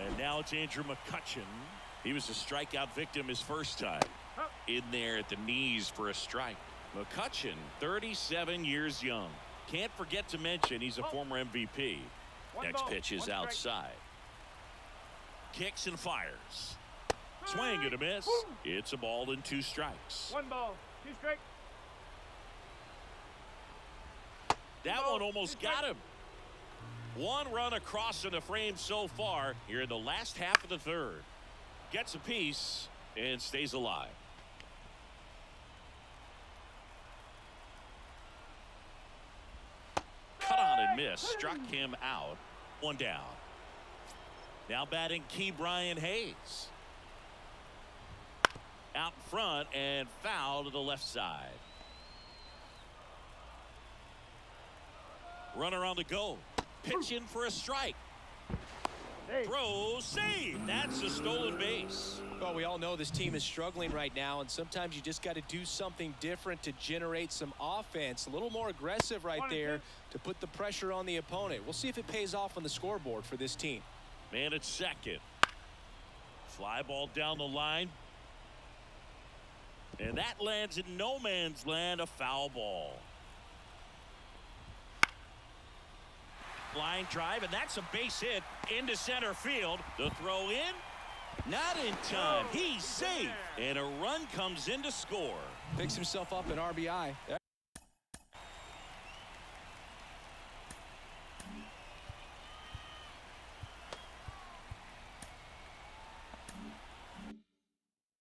And now it's Andrew McCutchen. He was a strikeout victim his first time. In there at the knees for a strike. McCutchen, 37 years young. Can't forget to mention he's a former MVP. Next pitch is outside. kicks and fires. Swing and a miss. It's a ball and 2 strikes. 1 ball, 2 strikes. That one almost got him. 1 run across in the frame so far here in the last half of the 3rd. Gets a piece and stays alive. Cut on and miss. Struck him out. 1 down. Now batting Brian Hayes. Out in front and foul to the left side. Runner on the go. Pitching for a strike. Throw, save. That's a stolen base. Well, we all know this team is struggling right now, and sometimes you just got to do something different to generate some offense. A little more aggressive right there to put the pressure on the opponent. We'll see if it pays off on the scoreboard for this team. Man at second. Fly ball down the line. And that lands in no man's land, a foul ball. Line drive, and that's a base hit into center field. The throw in, not in time. He's safe, and a run comes in to score. Picks himself up an RBI.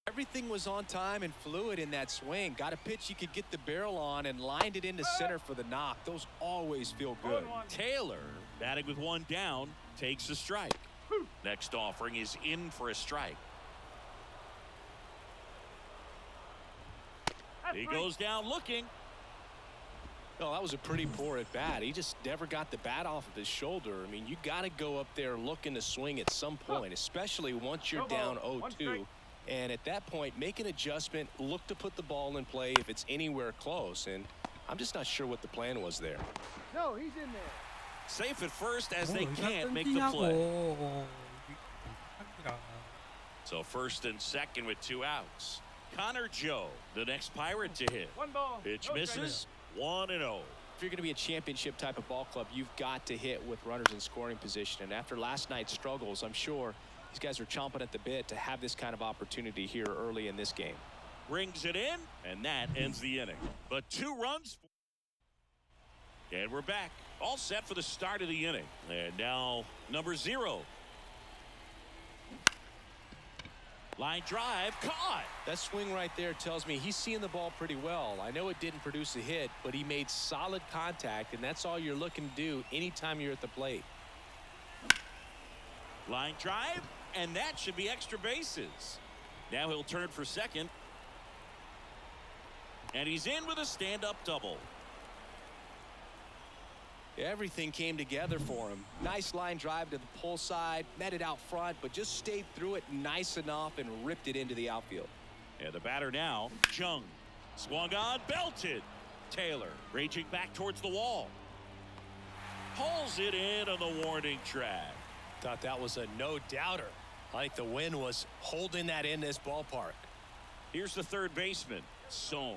Everything was on time and fluid in that swing. Got a pitch you could get the barrel on and lined it into center for the knock. Those always feel good. Taylor, batting with 1 down, takes a strike. Next offering is in for a strike. He goes down looking. No, that was a pretty poor at bat. He just never got the bat off of his shoulder. I mean, you got to go up there looking to swing at some point, especially once you're down 0-2. And at that point, make an adjustment, look to put the ball in play if it's anywhere close. And I'm just not sure what the plan was there. No, he's in there. Safe at first as they can't make the play. So first and second with 2 outs. Connor Joe, the next Pirate to hit. 1 ball. Pitch misses. 1-0. If you're going to be a championship type of ball club, you've got to hit with runners in scoring position. And after last night's struggles, I'm sure these guys are chomping at the bit to have this kind of opportunity here early in this game. Brings it in, and that ends the inning. But 2 runs. And we're back. All set for the start of the inning. And now number 0. Line drive, caught. That swing right there tells me he's seeing the ball pretty well. I know it didn't produce a hit, but he made solid contact, and that's all you're looking to do anytime you're at the plate. Line drive, and that should be extra bases. Now he'll turn for second. And he's in with a stand-up double. Everything came together for him. Nice line drive to the pull side, met it out front, but just stayed through it nice enough and ripped it into the outfield. And the batter now, Jung. Swung on, belted. Taylor raging back towards the wall. Pulls it in on the warning track. Thought that was a no-doubter. I think the wind was holding that in this ballpark. Here's the third baseman, Sohn.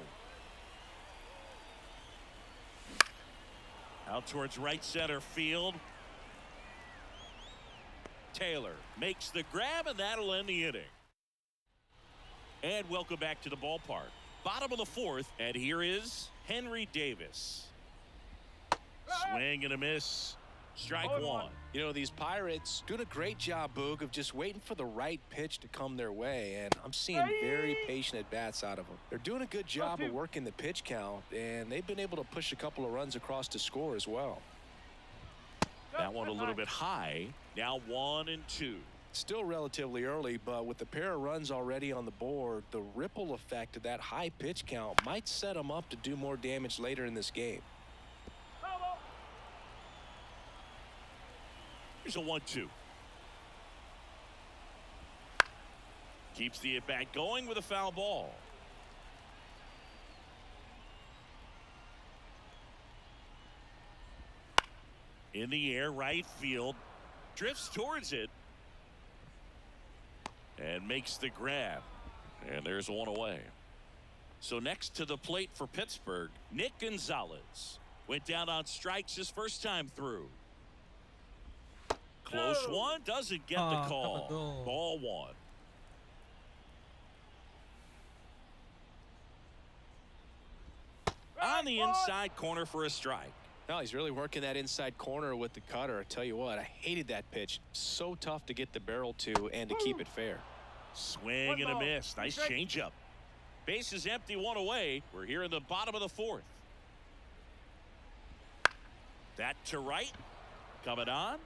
Out towards right center field. Taylor makes the grab, and that'll end the inning. And welcome back to the ballpark. Bottom of the 4th, and here is Henry Davis. Swing and a miss. Strike 1. You know, these Pirates doing a great job, Boog, of just waiting for the right pitch to come their way, and I'm seeing very patient at-bats out of them. They're doing a good job of working the pitch count, and they've been able to push a couple of runs across to score as well. That one a little bit high. Now 1-2. Still relatively early, but with the pair of runs already on the board, the ripple effect of that high pitch count might set them up to do more damage later in this game. Here's a 1-2. Keeps the at-bat going with a foul ball. In the air, right field. Drifts towards it. And makes the grab. And there's one away. So next to the plate for Pittsburgh, Nick Gonzalez. Went down on strikes his first time through. Close one, doesn't get the call. 아깝다. Ball one. On the inside corner for a strike. No, he's really working that inside corner with the cutter. I tell you what, I hated that pitch. So tough to get the barrel to and to keep it fair. Swing and a miss. Nice changeup. Base is empty, one away. We're here in the bottom of the fourth. That to right. Coming on.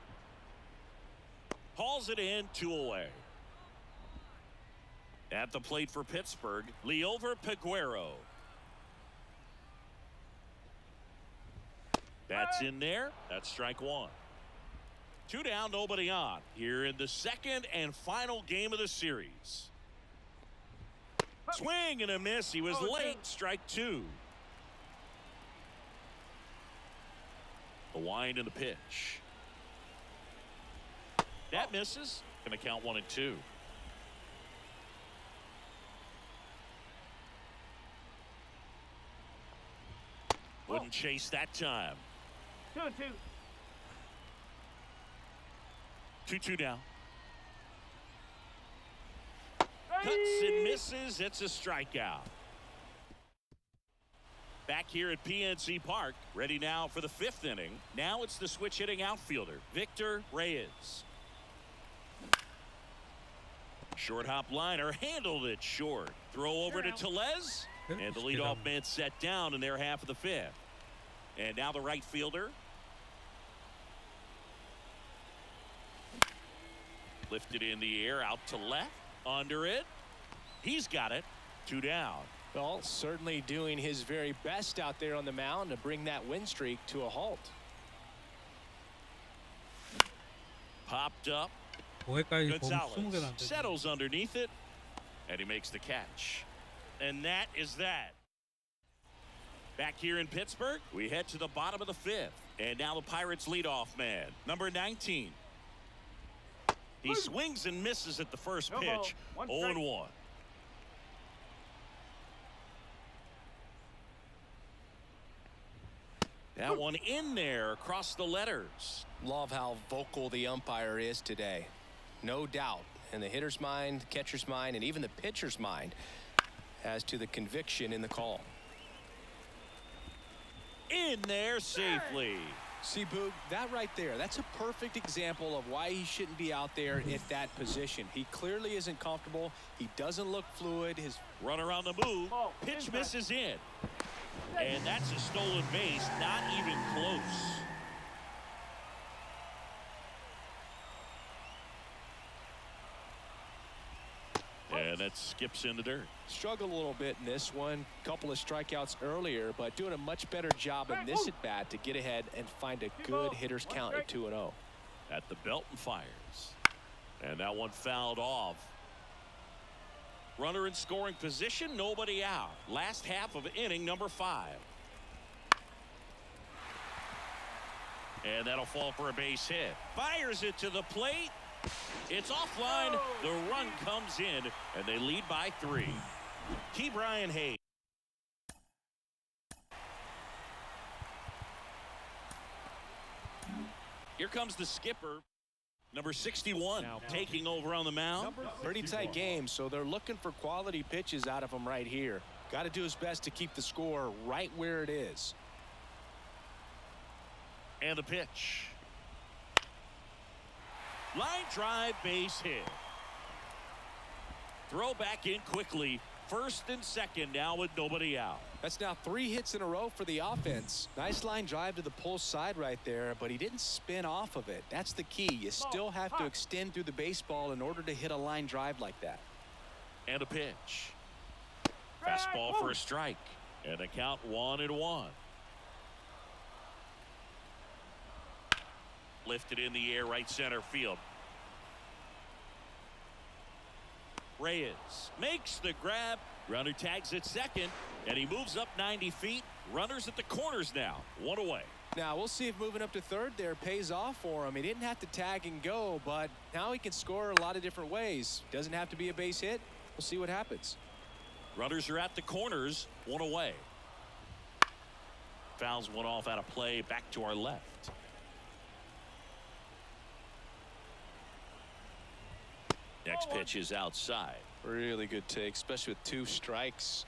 Hauls it in, 2 away. At the plate for Pittsburgh, Liover Peguero. That's in there. That's strike one. 2 down, nobody on. Here in the second and final game of the series. Swing and a miss. He was late. Strike 2. The wind and the pitch. That misses. Going to count 1 and 2. Wouldn't chase that time. 2-2. 2-2 now. Cuts and misses. It's a strikeout. Back here at PNC Park. Ready now for the 5th inning. Now it's the switch hitting outfielder, Victor Reyes. Short hop liner handled it short. Throw over to Tellez. And the leadoff man set down in their half of the 5th. And now the right fielder. Lifted in the air, out to left. Under it. He's got it. 2 down. Well, certainly doing his very best out there on the mound to bring that win streak to a halt. Popped up. 거기까지 보면 20개도 안 Gonzalez 되지. settles underneath it. And he makes the catch. And that is that. Back here in Pittsburgh, we head to the bottom of the 5th. And now the Pirates leadoff man, number 19. He swings and misses at the first pitch. 0-1. That one in there across the letters. Love how vocal the umpire is today. No doubt in the hitter's mind, catcher's mind, and even the pitcher's mind as to the conviction in the call. In there safely. See, Boog, that right there, that's a perfect example of why he shouldn't be out there at that position. He clearly isn't comfortable. He doesn't look fluid. His Runner on the move. Pitch misses in. And that's a stolen base, not even close. And that skips in the dirt. struggled a little bit in this one. Couple of strikeouts earlier, but doing a much better job in this at bat to get ahead and find a good hitter's count at 2-0. At the belt and fires. And that one fouled off. Runner in scoring position, nobody out. Last half of inning number 5. And that'll fall for a base hit. Fires it to the plate. It's offline. The run comes in, and they lead by 3. Brian Hayes. Here comes the skipper. Number 61 taking over on the mound. Pretty tight game, so they're looking for quality pitches out of him right here. Got to do his best to keep the score right where it is. And the pitch. Line drive, base hit. Throw back in quickly. First and second now with nobody out. That's now 3 hits in a row for the offense. Nice line drive to the pull side right there, but he didn't spin off of it. That's the key. You still have to extend through the baseball in order to hit a line drive like that. And a pitch. Fastball for a strike. And a count 1-1. Lifted in the air, right center field. Reyes makes the grab. Runner tags at second, and he moves up 90 feet. Runners at the corners now. 1 away. Now we'll see if moving up to third there pays off for him. He didn't have to tag and go, but now he can score a lot of different ways. Doesn't have to be a base hit. We'll see what happens. Runners are at the corners. 1 away. Fouls one off out of play. Back to our left. Next pitch is outside. Really good take, especially with 2 strikes.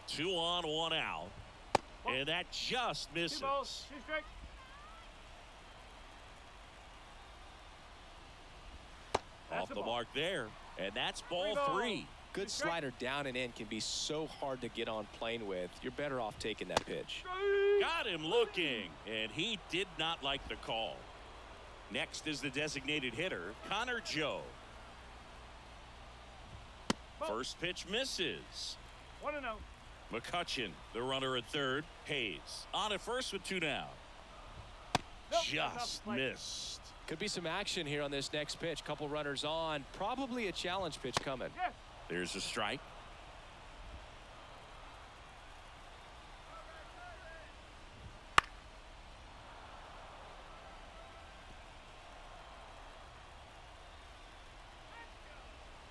Two on, 1 out. And that just misses. 2 balls, 2 strikes. Off the mark there. And that's ball 3. Good slider down and in can be so hard to get on plane with. You're better off taking that pitch. Got him looking, and he did not like the call. Next is the designated hitter, Connor Joe. First pitch misses. 1-0. McCutchen, the runner at third. Hayes on at first with 2 down. Just missed. Could be some action here on this next pitch. Couple runners on. Probably a challenge pitch coming. Yeah. There's a strike.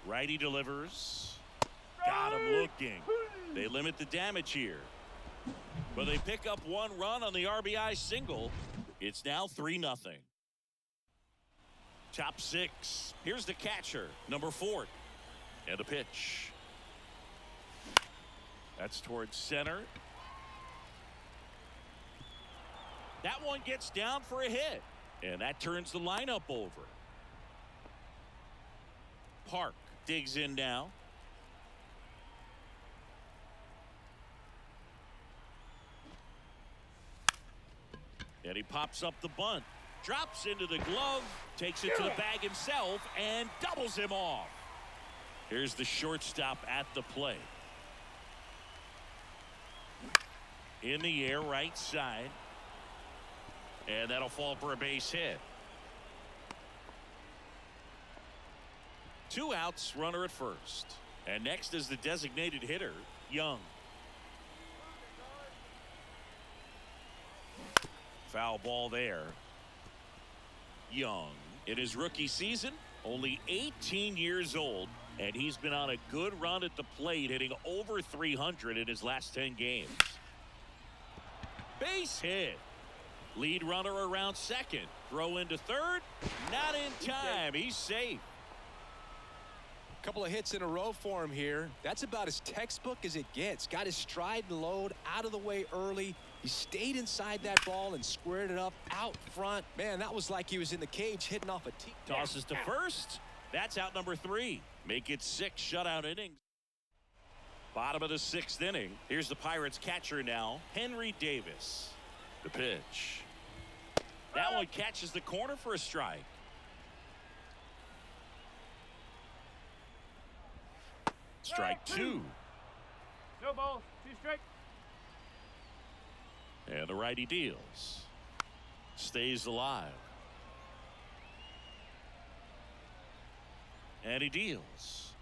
Righty delivers. Got him looking. They limit the damage here. But they pick up 1 run on the RBI single. It's now 3-0. Top 6. Here's the catcher, number 4. And a pitch. That's towards center. That one gets down for a hit. And that turns the lineup over. Park digs in now. And he pops up the bunt. Drops into the glove. Takes it to the bag himself and doubles him off. Here's the shortstop at the plate. In the air, right side. And that'll fall for a base hit. 2 outs, runner at first. And next is the designated hitter, Young. Foul ball there. Young, in his rookie season, only 18 years old, and he's been on a good run at the plate, hitting over 300 in his last 10 games. Base hit. Lead runner around second. Throw into third. Not in time. He's safe. Couple of hits in a row for him here. That's about as textbook as it gets. Got his stride and load out of the way early. He stayed inside that ball and squared it up out front. Man, that was like he was in the cage hitting off a tee. Tosses to first. That's out number 3. Make it 6 shutout innings. Bottom of the 6th inning. Here's the Pirates catcher now, Henry Davis. The pitch. That one catches the corner for a strike. Strike 2. No balls, 2 strikes. And the righty deals. Stays alive. And he deals.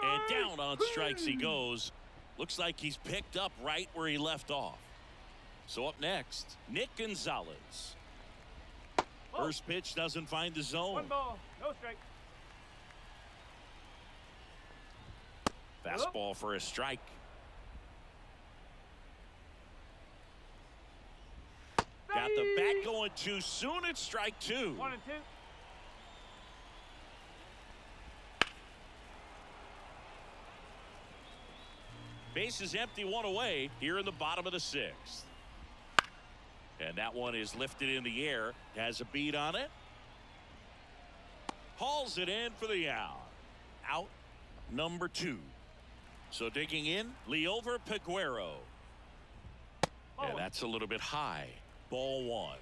And down on strikes he goes. Looks like he's picked up right where he left off. So up next, Nick Gonzalez. First pitch doesn't find the zone. 1 ball, no strike. Fastball for a strike. Got the bat going too soon. It's strike 2. 1 and 2. Base is empty, 1 away here in the bottom of the 6th. And that one is lifted in the air. Has a beat on it. Hauls it in for the out. Out number 2. So digging in, Liover Peguero. And that's a little bit high. Ball 1.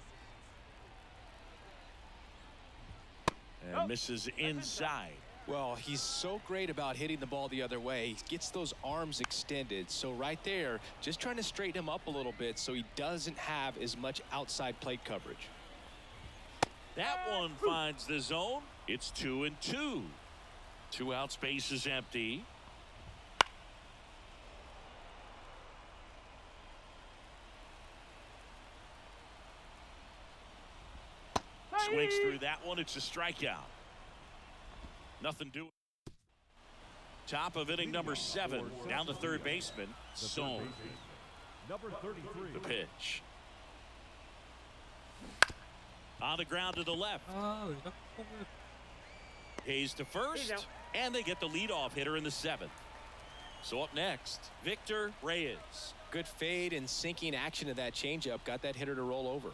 And misses inside. Well, he's so great about hitting the ball the other way. He gets those arms extended. So right there, just trying to straighten him up a little bit so he doesn't have as much outside plate coverage. That one finds the zone. It's 2 and 2. 2 outs, base is empty. Swings through that one. It's a strikeout. Nothing doing. Top of inning number 7. Down to third baseman. Sohn. Number 33. The pitch. On the ground to the left. 아, 여기다 콕을. Hayes to first, and they get the leadoff hitter in the 7th. So up next, Victor Reyes. Good fade and sinking action to that changeup. Got that hitter to roll over.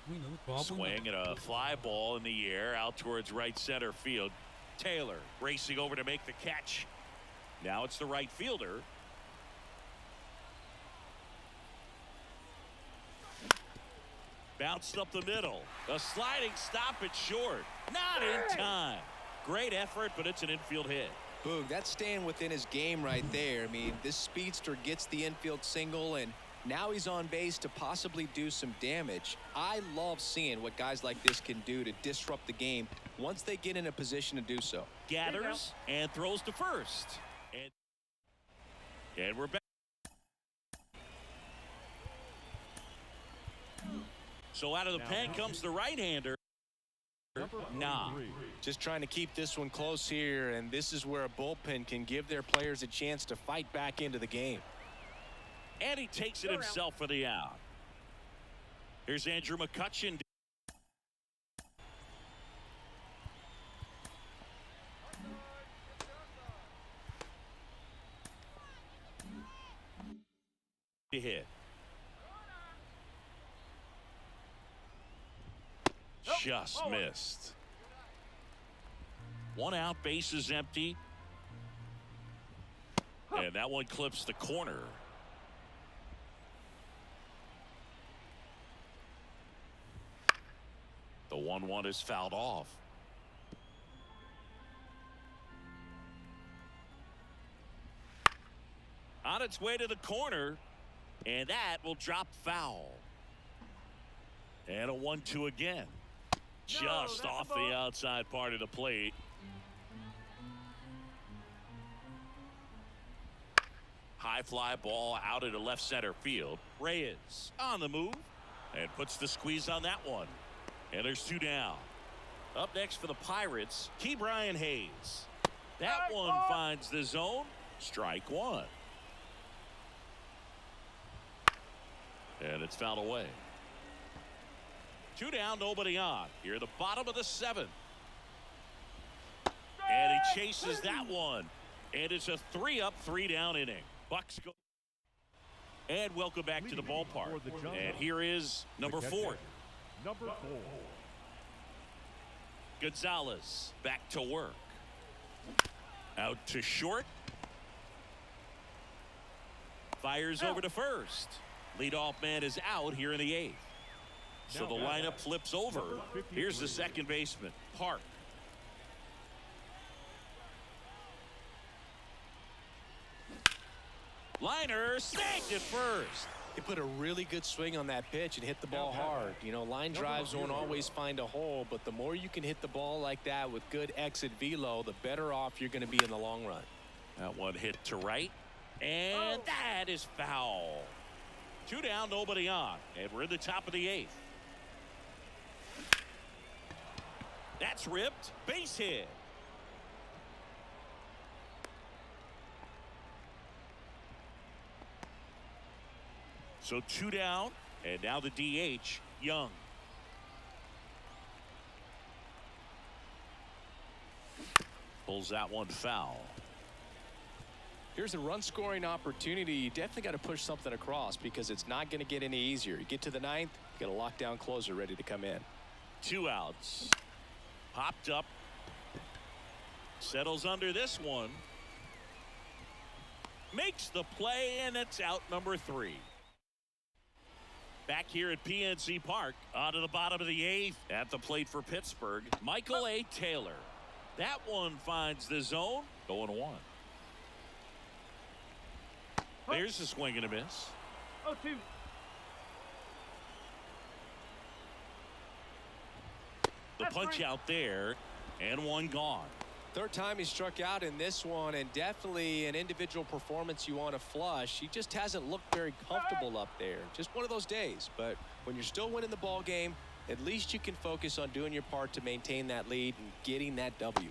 공이 너무 좋아 보인다. Swing and a fly ball in the air out towards right center field. Taylor racing over to make the catch. Now it's the right fielder. Bounced up the middle. A sliding stop at short. Not in time. Great effort, but it's an infield hit. Boog, that's staying within his game right there. I mean, this speedster gets the infield single, and now he's on base to possibly do some damage. I love seeing what guys like this can do to disrupt the game once they get in a position to do so. Gathers and throws to first. And we're back. So out of the pen comes the right-hander. Nah. Just trying to keep this one close here, and this is where a bullpen can give their players a chance to fight back into the game. And he takes it himself for the out. Here's Andrew McCutchen. Hit. Just missed. One out, base is empty. And that one clips the corner. The 1-1 is fouled off. On its way to the corner, and that will drop foul. And a 1-2 again. Just off the outside part of the plate. High fly ball out into left center field. Reyes on the move and puts the squeeze on that one. And there's 2 down. Up next for the Pirates, Ke'Bryan Hayes. That one finds the zone. Strike 1. And it's fouled away. 2 down, nobody on. Here at the bottom of the 7th. And he chases that one. And it's a 3-up, 3-down inning. Bucks go. And welcome back to the ballpark. And here is number 4. Number 4. Gonzalez back to work. Out to short. Fires over to first. Leadoff man is out here in the 8th. So the lineup flips over. Here's the second baseman, Park. Liner snagged at first. He put a really good swing on that pitch and hit the ball hard. You know, line drives won't always find a hole, but the more you can hit the ball like that with good exit velo, the better off you're going to be in the long run. That one hit to right, and that is foul. 2 down, nobody on, and we're in the top of the 8th. That's ripped. Base hit. So 2 down, and now the DH, Young. Pulls that one foul. Here's a run scoring opportunity. You definitely got to push something across because it's not going to get any easier. You get to the 9th, you got a lockdown closer ready to come in. 2 outs. Popped up. Settles under this one. Makes the play, and it's out number 3. Back here at PNC Park, on to the bottom of the 8th. At the plate for Pittsburgh, Michael A. Taylor. That one finds the zone. 0-1. There's a swing and a miss. 0-2. The punch out there, and one gone. Third time he struck out in this one, and definitely an individual performance you want to flush. He just hasn't looked very comfortable up there. Just one of those days. But when you're still winning the ball game, At least you can focus on doing your part to maintain that lead and getting that W.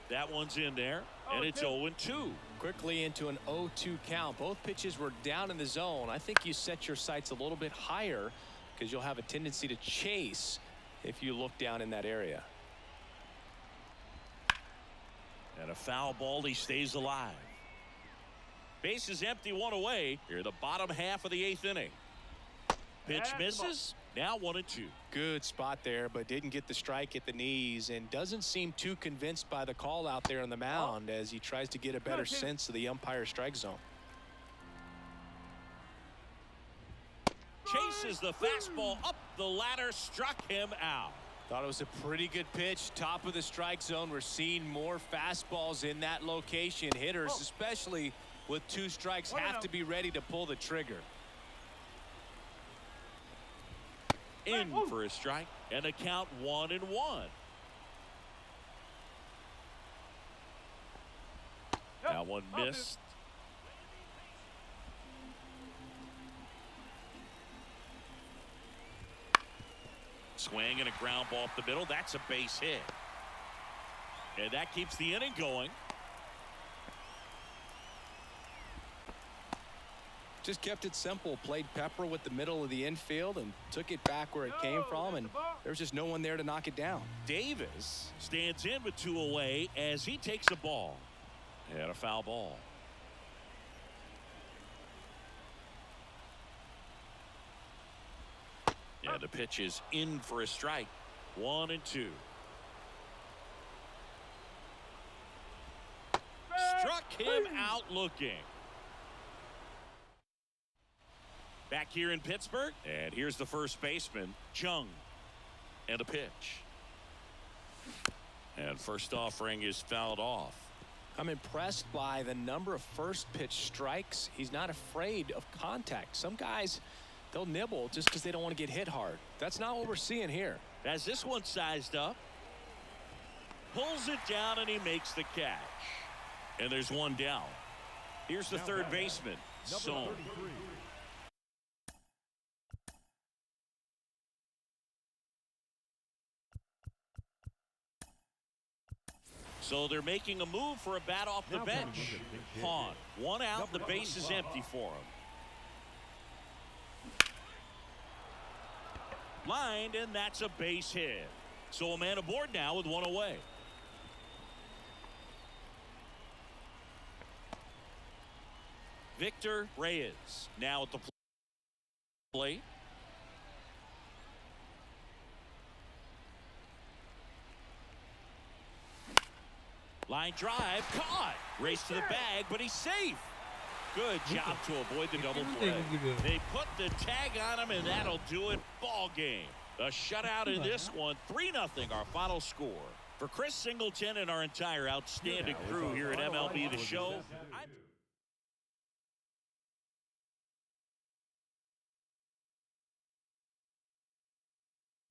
That one's in there, and it's 0-2. Quickly into an 0-2 count. Both pitches were down in the zone. I think you set your sights a little bit higher because you'll have a tendency to chase if you look down in that area. And a foul ball. He stays alive. Base is empty, one away. Here, the bottom half of the 8th inning. Pitch misses. Now 1-2. Good spot there, but didn't get the strike at the knees and doesn't seem too convinced by the call out there on the mound as he tries to get a better sense of the umpire strike zone. Chases the fastball up the ladder, struck him out. Thought it was a pretty good pitch. Top of the strike zone. We're seeing more fastballs in that location. Hitters, especially with 2 strikes, have to be ready to pull the trigger. In for a strike, and a count 1-1. That one missed. Swing and a ground ball up the middle. That's a base hit. And that keeps the inning going. Just kept it simple. Played pepper with the middle of the infield and took it back where it came from, and there was just no one there to knock it down. Davis stands in with 2 away as he takes a ball. And a foul ball. And the pitch is in for a strike. 1-2. Struck him out looking. Back here in Pittsburgh, and here's the first baseman, Jung, and a pitch. And first offering is fouled off. I'm impressed by the number of first pitch strikes. He's not afraid of contact. Some guys, they'll nibble just because they don't want to get hit hard. That's not what we're seeing here. As this one sized up, pulls it down, and he makes the catch. And there's one down. Here's the third baseman, Son. So they're making a move for a bat off the bench. Hahn, 1 out, the base is empty for him. Lined, and that's a base hit. So a man aboard now with 1 away. Victor Reyes now at the plate. Line drive, caught. Race to the bag, but he's safe. Good job to avoid the double play. They put the tag on him, and that'll do it. Ball game. A shutout in this one. 3-0 our final score. For Chris Singleton and our entire outstanding crew here at MLB The Show,